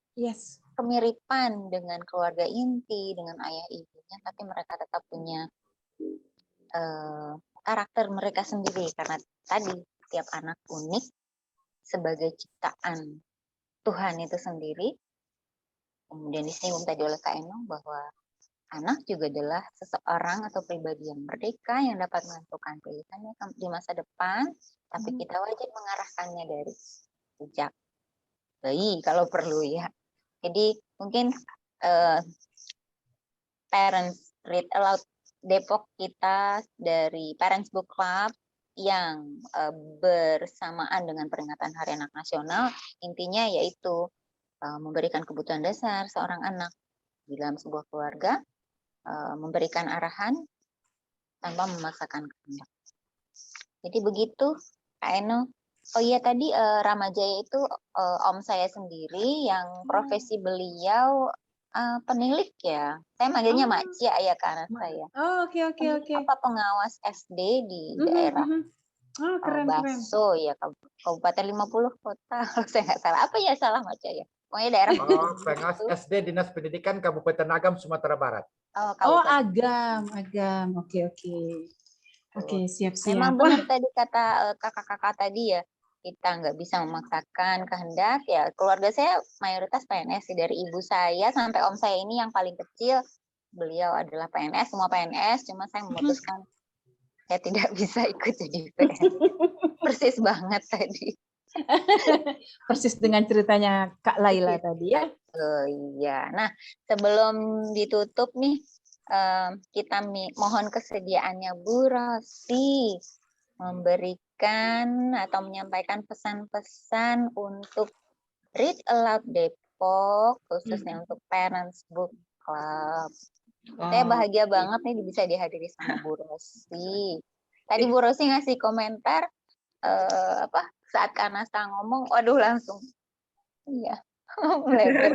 [SPEAKER 1] kemiripan dengan keluarga inti, dengan ayah ibunya, tapi mereka tetap punya karakter mereka sendiri, karena tadi tiap anak unik sebagai ciptaan Tuhan itu sendiri. Kemudian disinggung tadi oleh Kak Eno bahwa anak juga adalah seseorang atau pribadi yang merdeka yang dapat menentukan pilihannya di masa depan, tapi kita wajib mengarahkannya dari sejak bayi kalau perlu ya. Jadi mungkin Parents Read Aloud Depok kita dari Parents Book Club yang bersamaan dengan peringatan Hari Anak Nasional, intinya yaitu memberikan kebutuhan dasar seorang anak di dalam sebuah keluarga, memberikan arahan tanpa memaksakan kehendak. Jadi begitu, Kak Eno. Oh iya, tadi Ramajaya itu om saya sendiri yang profesi beliau penilik ya. Saya manggilnya Makcia ya karena saya.
[SPEAKER 2] Oke.
[SPEAKER 1] Apa pengawas SD di daerah Baso ya, Kabupaten 50 kota. Kalau saya nggak salah. Apa ya salah Makcia ya? Pokoknya daerah
[SPEAKER 5] pengawas SD Dinas Pendidikan Kabupaten Agam, Sumatera Barat.
[SPEAKER 2] Agam. Oke. Oke, siap-siap.
[SPEAKER 1] Memang benar tadi kata kakak-kakak tadi ya, kita nggak bisa memaksakan kehendak ya. Keluarga saya mayoritas PNS sih, dari ibu saya sampai om saya ini yang paling kecil, beliau adalah PNS, semua PNS. Cuma saya memutuskan saya tidak bisa ikut jadi PNS. Persis banget tadi.
[SPEAKER 2] Persis dengan ceritanya Kak Laila tadi ya.
[SPEAKER 1] Oh iya. Nah, sebelum ditutup nih, kita mohon kesediaannya Bu Rosi memberikan atau menyampaikan pesan-pesan untuk Read Aloud Depok, khususnya untuk Parents Book Club. Saya bahagia banget nih bisa dihadiri sama Bu Rosi. Tadi Bu Rosi ngasih komentar saat Kanasta ngomong, waduh langsung iya melebar.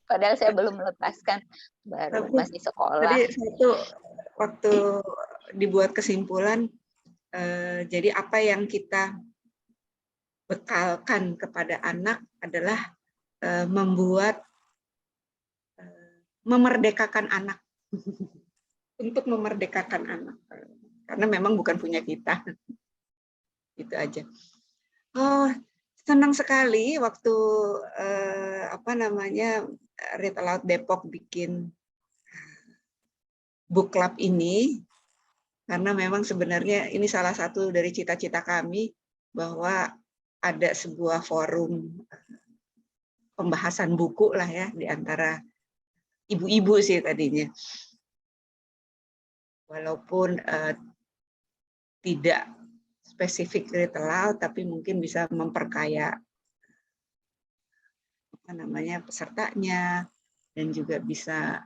[SPEAKER 1] Padahal saya belum melepaskan, baru masih sekolah.
[SPEAKER 4] Tadi satu waktu dibuat kesimpulan, jadi apa yang kita bekalkan kepada anak adalah memerdekakan anak, untuk memerdekakan anak. karena memang bukan punya kita. Itu aja. Oh, senang sekali waktu Read Aloud Depok bikin book club ini, karena memang sebenarnya ini salah satu dari cita-cita kami bahwa ada sebuah forum pembahasan buku lah ya di antara ibu-ibu sih tadinya. Walaupun tidak spesifik Read Aloud, tapi mungkin bisa memperkaya pesertanya dan juga bisa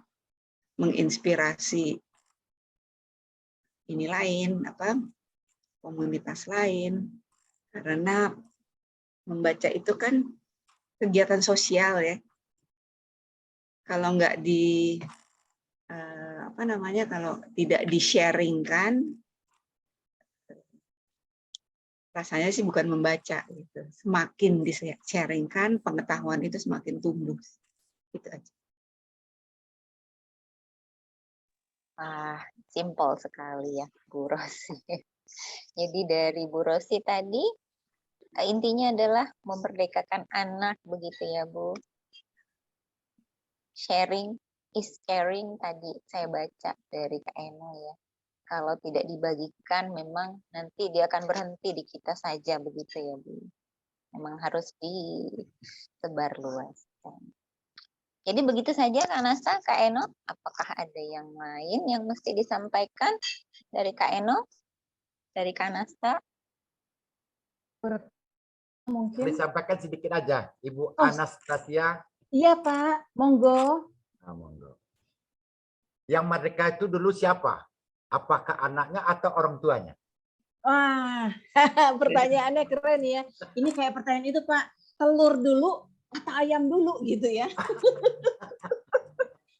[SPEAKER 4] menginspirasi ini lain, komunitas lain, karena membaca itu kan kegiatan sosial ya. Kalau nggak kalau tidak di-sharingkan, rasanya sih bukan membaca gitu. Semakin di-sharingkan, pengetahuan itu semakin tumbuh. Gitu aja.
[SPEAKER 1] Wah, simpel sekali ya, Bu Rosi. Jadi dari Bu Rosi tadi, intinya adalah memerdekakan anak, begitu ya, Bu. Sharing is caring tadi saya baca dari Kak Eno ya. Kalau tidak dibagikan, memang nanti dia akan berhenti di kita saja, begitu ya, Bu. Memang harus disebarluaskan. Jadi begitu saja Kak Nasa, Kak Eno. Apakah ada yang lain yang mesti disampaikan dari Kak Eno? Dari Kak Nasa?
[SPEAKER 2] Mungkin.
[SPEAKER 5] Disampaikan sedikit aja, Ibu Anastasia.
[SPEAKER 2] Iya Pak, monggo.
[SPEAKER 5] Nah, monggo. Yang merdeka itu dulu siapa? Apakah anaknya atau orang tuanya?
[SPEAKER 2] Wah, pertanyaannya keren ya. Ini kayak pertanyaan itu Pak, telur dulu atau ayam dulu gitu ya.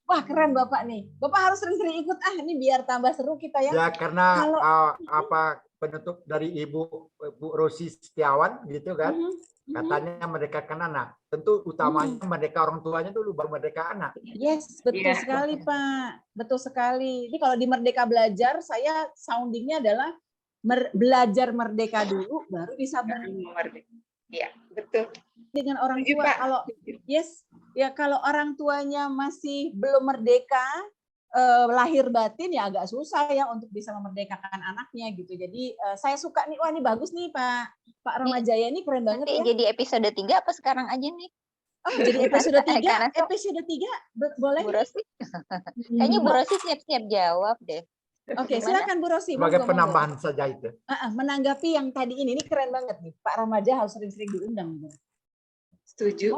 [SPEAKER 2] Wah keren Bapak nih. Bapak harus sering-sering ikut ini biar tambah seru kita ya.
[SPEAKER 5] Ya karena penutup dari Bu Rosi Setiawan gitu kan. Katanya merdekakan anak. Tentu utamanya merdeka orang tuanya dulu baru merdeka anak.
[SPEAKER 2] Yes, betul sekali Pak. Betul sekali. Ini kalau di Merdeka Belajar saya soundingnya adalah belajar merdeka dulu baru bisa
[SPEAKER 4] merdeka. Iya, betul.
[SPEAKER 2] Dengan orang tua. Kalau kalau orang tuanya masih belum merdeka lahir batin ya agak susah ya untuk bisa memerdekakan anaknya gitu. Jadi saya suka nih, wah ini bagus nih Pak Ramajaya ini keren banget ya.
[SPEAKER 1] Jadi episode 3 apa sekarang aja nih?
[SPEAKER 2] Oh, jadi episode 3? Episode 3 boleh?
[SPEAKER 1] Bu Rosi. Kayaknya Bu Rosi siap-siap jawab deh.
[SPEAKER 2] Oke, silakan Bu Rosi.
[SPEAKER 5] Sebagai penambahan saja itu.
[SPEAKER 2] Menanggapi yang tadi ini keren banget nih. Pak Ramaja harus sering-sering diundang.
[SPEAKER 4] Setuju.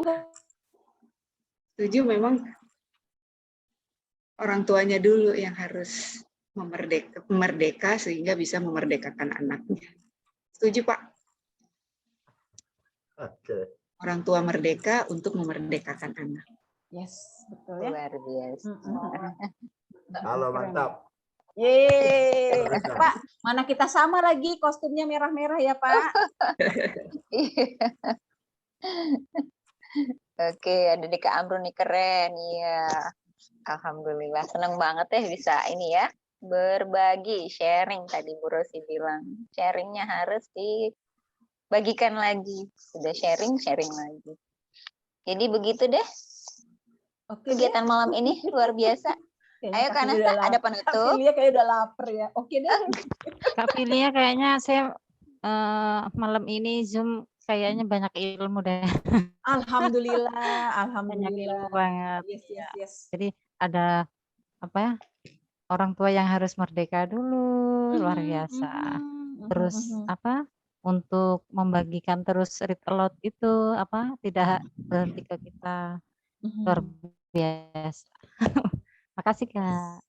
[SPEAKER 4] Setuju, memang orang tuanya dulu yang harus merdeka sehingga bisa memerdekakan anaknya. Setuju Pak?
[SPEAKER 5] Oke.
[SPEAKER 4] Orang tua merdeka untuk memerdekakan anak.
[SPEAKER 2] Yes, betul ya.
[SPEAKER 1] Luar biasa.
[SPEAKER 5] Halo, mantap.
[SPEAKER 2] Yeay, Pak, mana kita sama lagi kostumnya merah-merah ya Pak.
[SPEAKER 1] Oke, ada di Kak Amrun nih keren, iya. Alhamdulillah, seneng banget ya bisa ini ya berbagi, sharing tadi Bu Rosi bilang, sharingnya harus dibagikan lagi, sudah sharing lagi. Jadi begitu deh. Oke, kegiatan malam ini luar biasa. Ayo Kak Nasta, ada penutup.
[SPEAKER 2] Kak Filia kayak udah lapar ya. Oke deh.
[SPEAKER 7] Kak Filia kayaknya saya malam ini Zoom kayaknya banyak ilmu deh.
[SPEAKER 2] Alhamdulillah.
[SPEAKER 7] Banyak ilmu banget.
[SPEAKER 2] Yes.
[SPEAKER 7] Jadi ada orang tua yang harus merdeka dulu, luar biasa. Terus untuk membagikan terus Read Aloud itu tidak berhenti ke kita, luar biasa. Makasih Kak.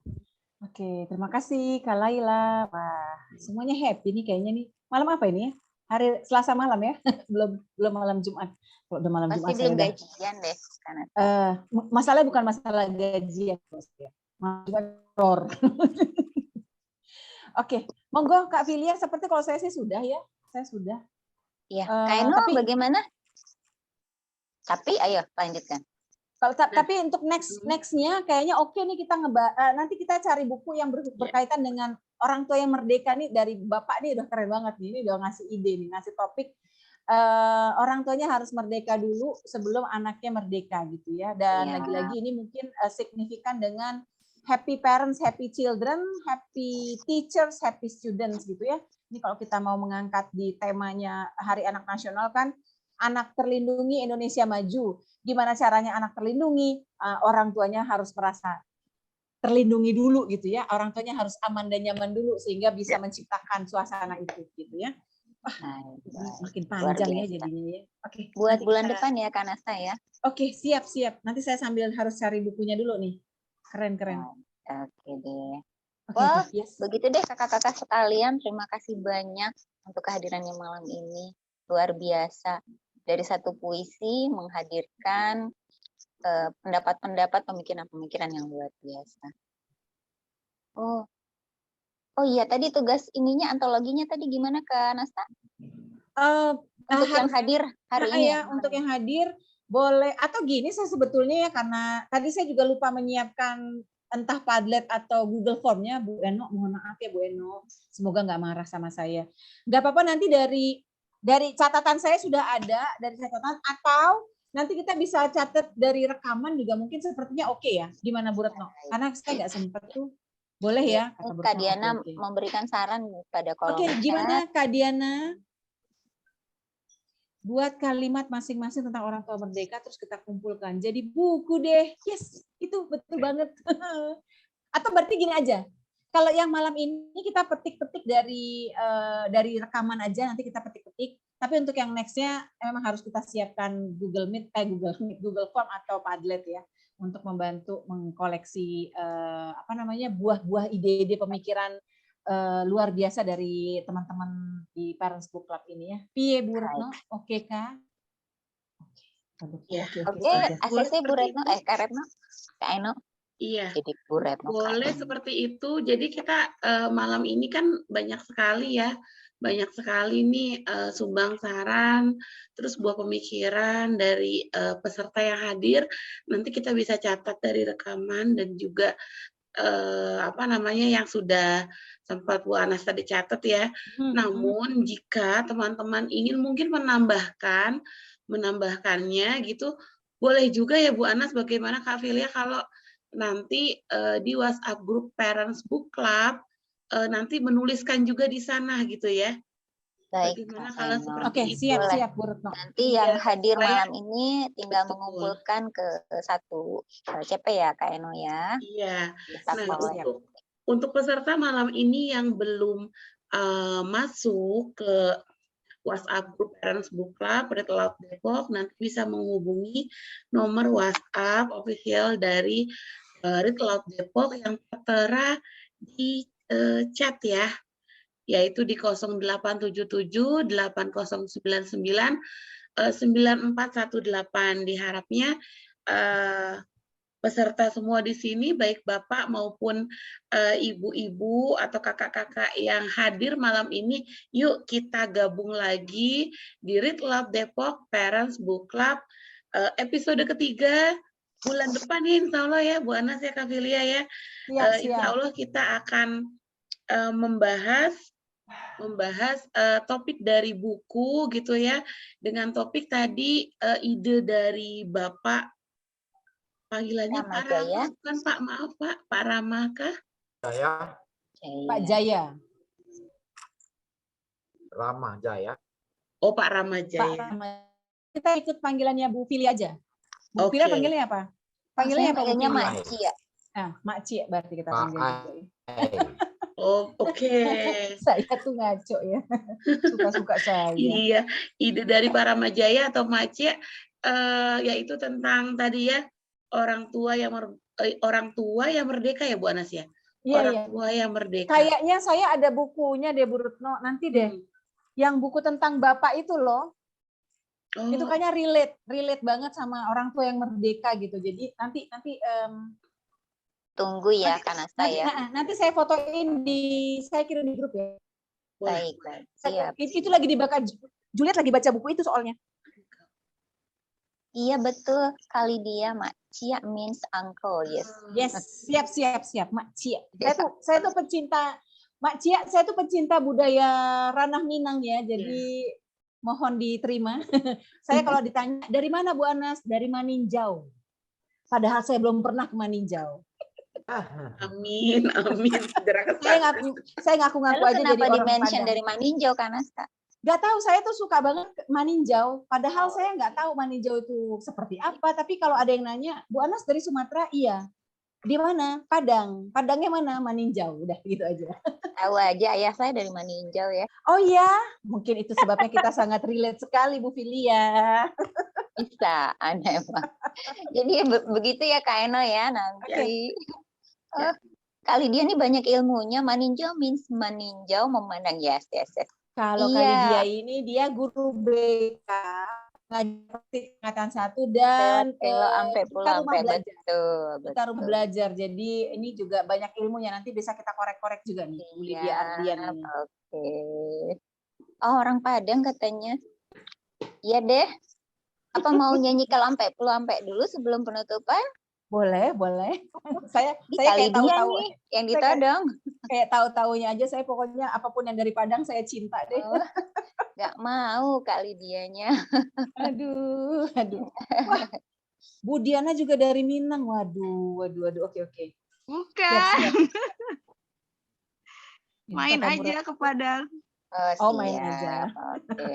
[SPEAKER 2] Oke, terima kasih Kak Laila. Wah, semuanya happy nih kayaknya nih. Malam apa ini ya? Hari Selasa malam ya? belum malam Jumat. Kalau udah malam Jumat
[SPEAKER 1] belum gajian deh.
[SPEAKER 2] Masalahnya bukan masalah gajian, Bos ya. Masalah Oke, monggo Kak Filia, seperti kalau saya sih sudah ya. Saya sudah.
[SPEAKER 1] Iya, Kak Eno bagaimana? Tapi ayo lanjutkan.
[SPEAKER 2] Tapi untuk nextnya kayaknya oke nih kita nanti kita cari buku yang berkaitan dengan orang tua yang merdeka nih dari Bapak nih udah keren banget nih. Ini udah ngasih ide nih, ngasih topik orang tuanya harus merdeka dulu sebelum anaknya merdeka gitu ya. Dan lagi-lagi ini mungkin signifikan dengan happy parents, happy children, happy teachers, happy students gitu ya. Ini kalau kita mau mengangkat di temanya Hari Anak Nasional kan, anak terlindungi Indonesia maju. Gimana caranya anak terlindungi? Orang tuanya harus merasa terlindungi dulu gitu ya. Orang tuanya harus aman dan nyaman dulu sehingga bisa menciptakan suasana itu gitu ya. Makin panjang ya jadinya ya. Oke.
[SPEAKER 1] Buat bulan depan ya Kak Nasta ya.
[SPEAKER 2] Oke, siap. Nanti saya sambil harus cari bukunya dulu nih. Keren.
[SPEAKER 1] Oke deh.
[SPEAKER 2] Oke,
[SPEAKER 1] Wah,
[SPEAKER 2] yes.
[SPEAKER 1] begitu deh kakak-kakak sekalian. Terima kasih banyak untuk kehadirannya malam ini. Luar biasa. Dari satu puisi menghadirkan pendapat-pendapat, pemikiran-pemikiran yang luar biasa. Oh iya, tadi tugas ininya, antologinya tadi gimana Kak Nasta? Untuk yang hadir hari ini ya?
[SPEAKER 2] Untuk yang hadir boleh, atau gini saya sebetulnya ya, karena tadi saya juga lupa menyiapkan entah Padlet atau Google Form-nya, Bu Eno, mohon maaf ya Bu Eno, semoga nggak marah sama saya. Nggak apa-apa, nanti dari catatan saya sudah ada, dari catatan, atau nanti kita bisa catat dari rekaman juga mungkin sepertinya oke ya. Gimana Bu Retno? Karena saya nggak sempat tuh. Boleh ya? Kata
[SPEAKER 1] Kak Diana memberikan saran pada kolom chat.
[SPEAKER 2] Gimana Kak Diana? Buat kalimat masing-masing tentang orang tua merdeka, terus kita kumpulkan. Jadi buku deh. Yes, itu betul banget. Atau berarti gini aja. Kalau yang malam ini kita petik-petik dari rekaman aja, nanti kita petik-petik. Tapi untuk yang next-nya memang harus kita siapkan Google Form atau Padlet ya, untuk membantu mengkoleksi buah-buah ide-ide pemikiran luar biasa dari teman-teman di Parents Book Club ini ya. Piye Bu Retno? Oke kah?
[SPEAKER 1] Oke, ACC Bu Retno, Kak Retno, Kak Eno.
[SPEAKER 3] Iya,
[SPEAKER 1] jadi Bu Retno.
[SPEAKER 3] Boleh seperti itu. Jadi kita malam ini kan banyak sekali nih sumbang saran, terus buah pemikiran dari peserta yang hadir. Nanti kita bisa catat dari rekaman dan juga yang sudah sempat Bu Anas tadi catat ya. Namun jika teman-teman ingin mungkin menambahkannya gitu, boleh juga ya Bu Anas. Bagaimana Kak Filia kalau nanti di WhatsApp grup Parents Book Club nanti menuliskan juga di sana gitu ya.
[SPEAKER 1] Baik.
[SPEAKER 3] Bagaimana kalau seperti
[SPEAKER 2] Oke,
[SPEAKER 3] itu?
[SPEAKER 2] siap Bu Retno.
[SPEAKER 1] Nanti yang hadir malam ini tinggal mengumpulkan ke satu CP ya Kak Eno ya.
[SPEAKER 3] Iya. Nah, untuk peserta malam ini yang belum masuk ke WhatsApp grup Parents Book Club Read Aloud Depok, nanti bisa menghubungi nomor WhatsApp official dari Read Aloud Depok yang tertera di chat ya, yaitu di 0877 8099 9418. Diharapnya peserta semua di sini, baik Bapak maupun ibu-ibu atau kakak-kakak yang hadir malam ini, yuk kita gabung lagi di Read Aloud Depok Parents Book Club episode ketiga bulan depan ya, insya Allah ya Bu Anas ya Kak Filia ya. Insya Allah kita akan membahas topik dari buku gitu ya, dengan topik tadi ide dari Bapak, panggilannya Pak Rama, kan Pak, maaf Pak Rama kah?
[SPEAKER 5] Saya.
[SPEAKER 2] Pak Jaya.
[SPEAKER 5] Rama Jaya.
[SPEAKER 3] Oh Pak Rama Jaya.
[SPEAKER 2] Pak Rama. Kita ikut panggilannya Bu Fili aja. Bu Fili panggilnya apa? Panggilnya apa?
[SPEAKER 1] Panggilnya Mak Cia.
[SPEAKER 2] Mak Cia berarti kita panggil.
[SPEAKER 3] Oh, oke.
[SPEAKER 2] Saya tuh ngaco ya. Suka-suka saya.
[SPEAKER 3] Iya, ide dari para Majaya atau Macia yaitu tentang tadi ya orang tua yang merdeka ya Bu Anas ya. Orang tua yang merdeka.
[SPEAKER 2] Kayaknya saya ada bukunya deh Bu Retno, nanti deh. Yang buku tentang Bapak itu loh. Itu kayaknya relate banget sama orang tua yang merdeka gitu. Jadi nanti
[SPEAKER 1] tunggu ya Kanasta ya.
[SPEAKER 2] Nanti saya fotoin saya kirim di grup ya.
[SPEAKER 1] Baik. Siap.
[SPEAKER 2] Itu lagi dibaca, Juliet lagi baca buku itu soalnya.
[SPEAKER 1] Iya betul, kali dia Mak Cia means uncle, yes.
[SPEAKER 2] Yes, siap Mak Cia. Saya tuh pecinta Mak Cia, saya tuh pecinta budaya ranah Minang ya, jadi mohon diterima. Saya kalau ditanya, dari mana Bu Anas? Dari Maninjau. Padahal saya belum pernah ke Maninjau.
[SPEAKER 3] Amin, amin. Segera ke sana.
[SPEAKER 2] Saya ngaku-ngaku
[SPEAKER 1] Lalu
[SPEAKER 2] aja jadi
[SPEAKER 1] kenapa
[SPEAKER 2] orang
[SPEAKER 1] di-mention
[SPEAKER 2] Padang.
[SPEAKER 1] dari Maninjau, Kanasta?
[SPEAKER 2] Gak tahu, saya tuh suka banget Maninjau. Padahal saya nggak tahu Maninjau itu seperti apa. Tapi kalau ada yang nanya, Bu Anas dari Sumatera? Iya. Di mana? Padang. Padangnya mana? Maninjau. Udah gitu aja.
[SPEAKER 1] Tahu aja ayah saya dari Maninjau ya.
[SPEAKER 2] Oh iya, mungkin itu sebabnya kita sangat relate sekali Bu Filia.
[SPEAKER 1] Bisa, aneh emang. Jadi begitu ya Kak Eno ya nanti.
[SPEAKER 2] Ya.
[SPEAKER 1] Kali dia nih banyak ilmunya. Maninjau means meninjau, memandang. Yes.
[SPEAKER 2] Kalau
[SPEAKER 1] Iya.
[SPEAKER 2] kali dia ini, dia guru BK, ngajar tingkatan 1 dan
[SPEAKER 1] sampai pulang
[SPEAKER 2] rumah belajar.
[SPEAKER 1] Betul.
[SPEAKER 2] Kita rumah belajar. Jadi ini juga banyak ilmunya. Nanti bisa kita korek-korek juga nih, Bu Lydia Ardian.
[SPEAKER 1] Oke. Oh, orang Padang katanya. Iya deh. Apa mau nyanyi ke Lampe dulu sebelum penutupan?
[SPEAKER 2] Boleh. saya
[SPEAKER 1] kayak tahu-tahu
[SPEAKER 2] nih
[SPEAKER 1] yang ditodong.
[SPEAKER 2] Kayak tahu-tahunya aja, saya pokoknya apapun yang dari Padang saya cinta deh.
[SPEAKER 1] Gak mau Kak Lidianya.
[SPEAKER 2] Aduh. Wah, Bu Diana juga dari Minang. Waduh. Oke.
[SPEAKER 6] Bukan.
[SPEAKER 2] Siap.
[SPEAKER 6] Main aja ke Padang.
[SPEAKER 2] Oh, main aja.
[SPEAKER 1] Oke.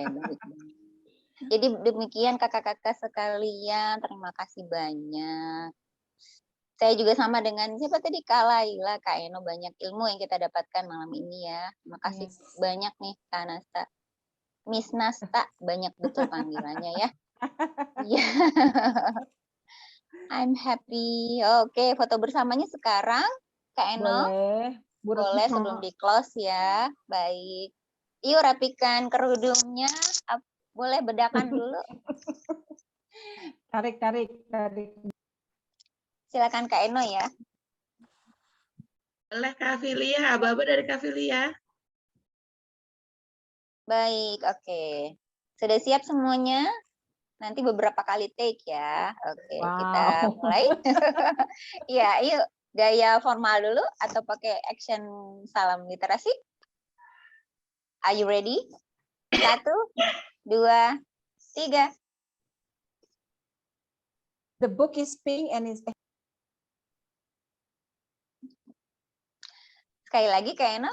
[SPEAKER 1] Jadi demikian kakak-kakak sekalian, terima kasih banyak. Saya juga sama dengan siapa tadi, Kak Laila, Kak Eno, banyak ilmu yang kita dapatkan malam ini ya. Terima kasih banyak nih Kak Nasta. Miss Nasta, banyak betul panggilannya ya. Iya. I'm happy. Oke, foto bersamanya sekarang, Kak Eno.
[SPEAKER 2] Boleh
[SPEAKER 1] sebelum di close ya. Baik. Yuk rapikan kerudungnya. Boleh bedakan dulu.
[SPEAKER 2] Tarik.
[SPEAKER 1] Silakan Kak Eno ya.
[SPEAKER 3] Boleh Kak Filia, Aba-aba dari Kak Filia.
[SPEAKER 1] Baik, oke. Sudah siap semuanya? Nanti beberapa kali take ya. Oke, kita mulai. Ya, yuk gaya formal dulu atau pakai action salam literasi? Are you ready? 1, 2, 3.
[SPEAKER 2] The book is pink and is
[SPEAKER 1] Sekali lagi Kak Eno.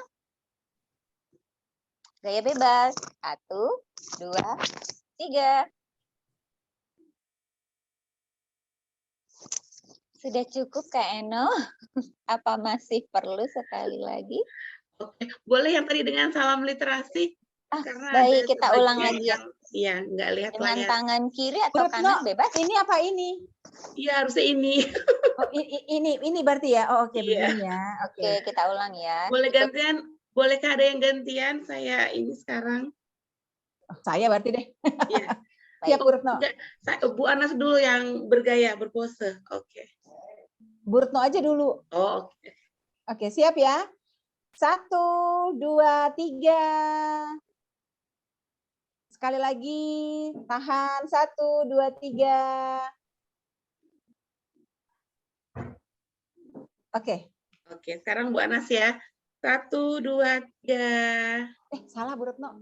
[SPEAKER 1] Gaya bebas. 1, 2, 3. Sudah cukup Kak Eno? Apa masih perlu sekali lagi?
[SPEAKER 3] Oke, boleh yang tadi dengan salam literasi? Karena
[SPEAKER 1] baik, kita ulang lagi ya.
[SPEAKER 3] Iya, nggak lihat
[SPEAKER 1] dengan
[SPEAKER 3] layar.
[SPEAKER 1] Tangan kiri atau kanan bebas?
[SPEAKER 2] Ini apa ini?
[SPEAKER 3] Iya, harusnya ini.
[SPEAKER 2] Oh, ini berarti ya. Oh, oke, begini ya.
[SPEAKER 1] Oke, kita ulang ya.
[SPEAKER 3] Boleh gantian? Bolehkah ada yang gantian? Saya ini sekarang.
[SPEAKER 2] Saya berarti deh.
[SPEAKER 3] Iya.
[SPEAKER 2] Siap, Bu Retno.
[SPEAKER 3] Bu Anas dulu yang bergaya, berpose. Oke.
[SPEAKER 2] Bu Retno aja dulu.
[SPEAKER 3] Oh, oke.
[SPEAKER 2] Oke, siap ya. 1, 2, 3. Sekali lagi, tahan. 1, 2, 3. Oke.
[SPEAKER 3] Oke, sekarang Bu Anas ya. 1, 2, 3.
[SPEAKER 2] Salah Bu Retno.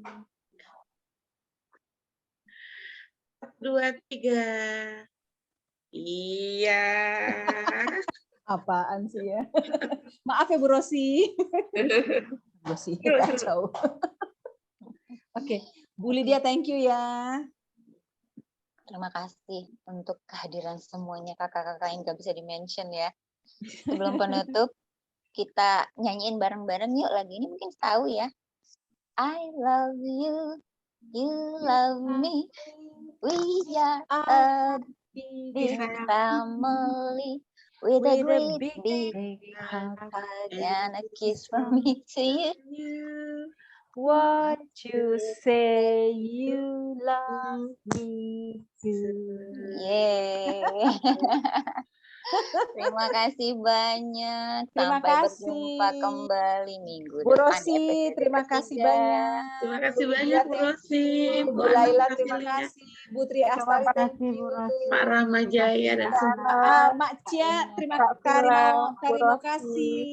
[SPEAKER 3] 2, 3. Iya.
[SPEAKER 2] Apaan sih ya? Maaf ya Bu Rosi. Rosi kacau. Oke, Bu Lydia, thank you ya.
[SPEAKER 1] Terima kasih untuk kehadiran semuanya kakak-kakak yang nggak bisa di-mention ya. Sebelum penutup, kita nyanyiin bareng-bareng yuk lagu ini mungkin tahu ya. I love you, you love me, we are a big family with a great big hug and a kiss from me to you.
[SPEAKER 7] What you say you love me too.
[SPEAKER 1] Yeah. Terima kasih banyak.
[SPEAKER 2] Terima
[SPEAKER 1] Sampai
[SPEAKER 2] kasih.
[SPEAKER 1] berjumpa kembali minggu
[SPEAKER 2] Bu
[SPEAKER 1] depan.
[SPEAKER 2] Rosi, terima kasih banyak.
[SPEAKER 3] Terima kasih banyak Bu Rosi.
[SPEAKER 2] Bu Laila, terima kasih. Bu Tri Astari, thank you.
[SPEAKER 3] Pak Ramajaya dan semua.
[SPEAKER 2] Mak Cia, terima kasih.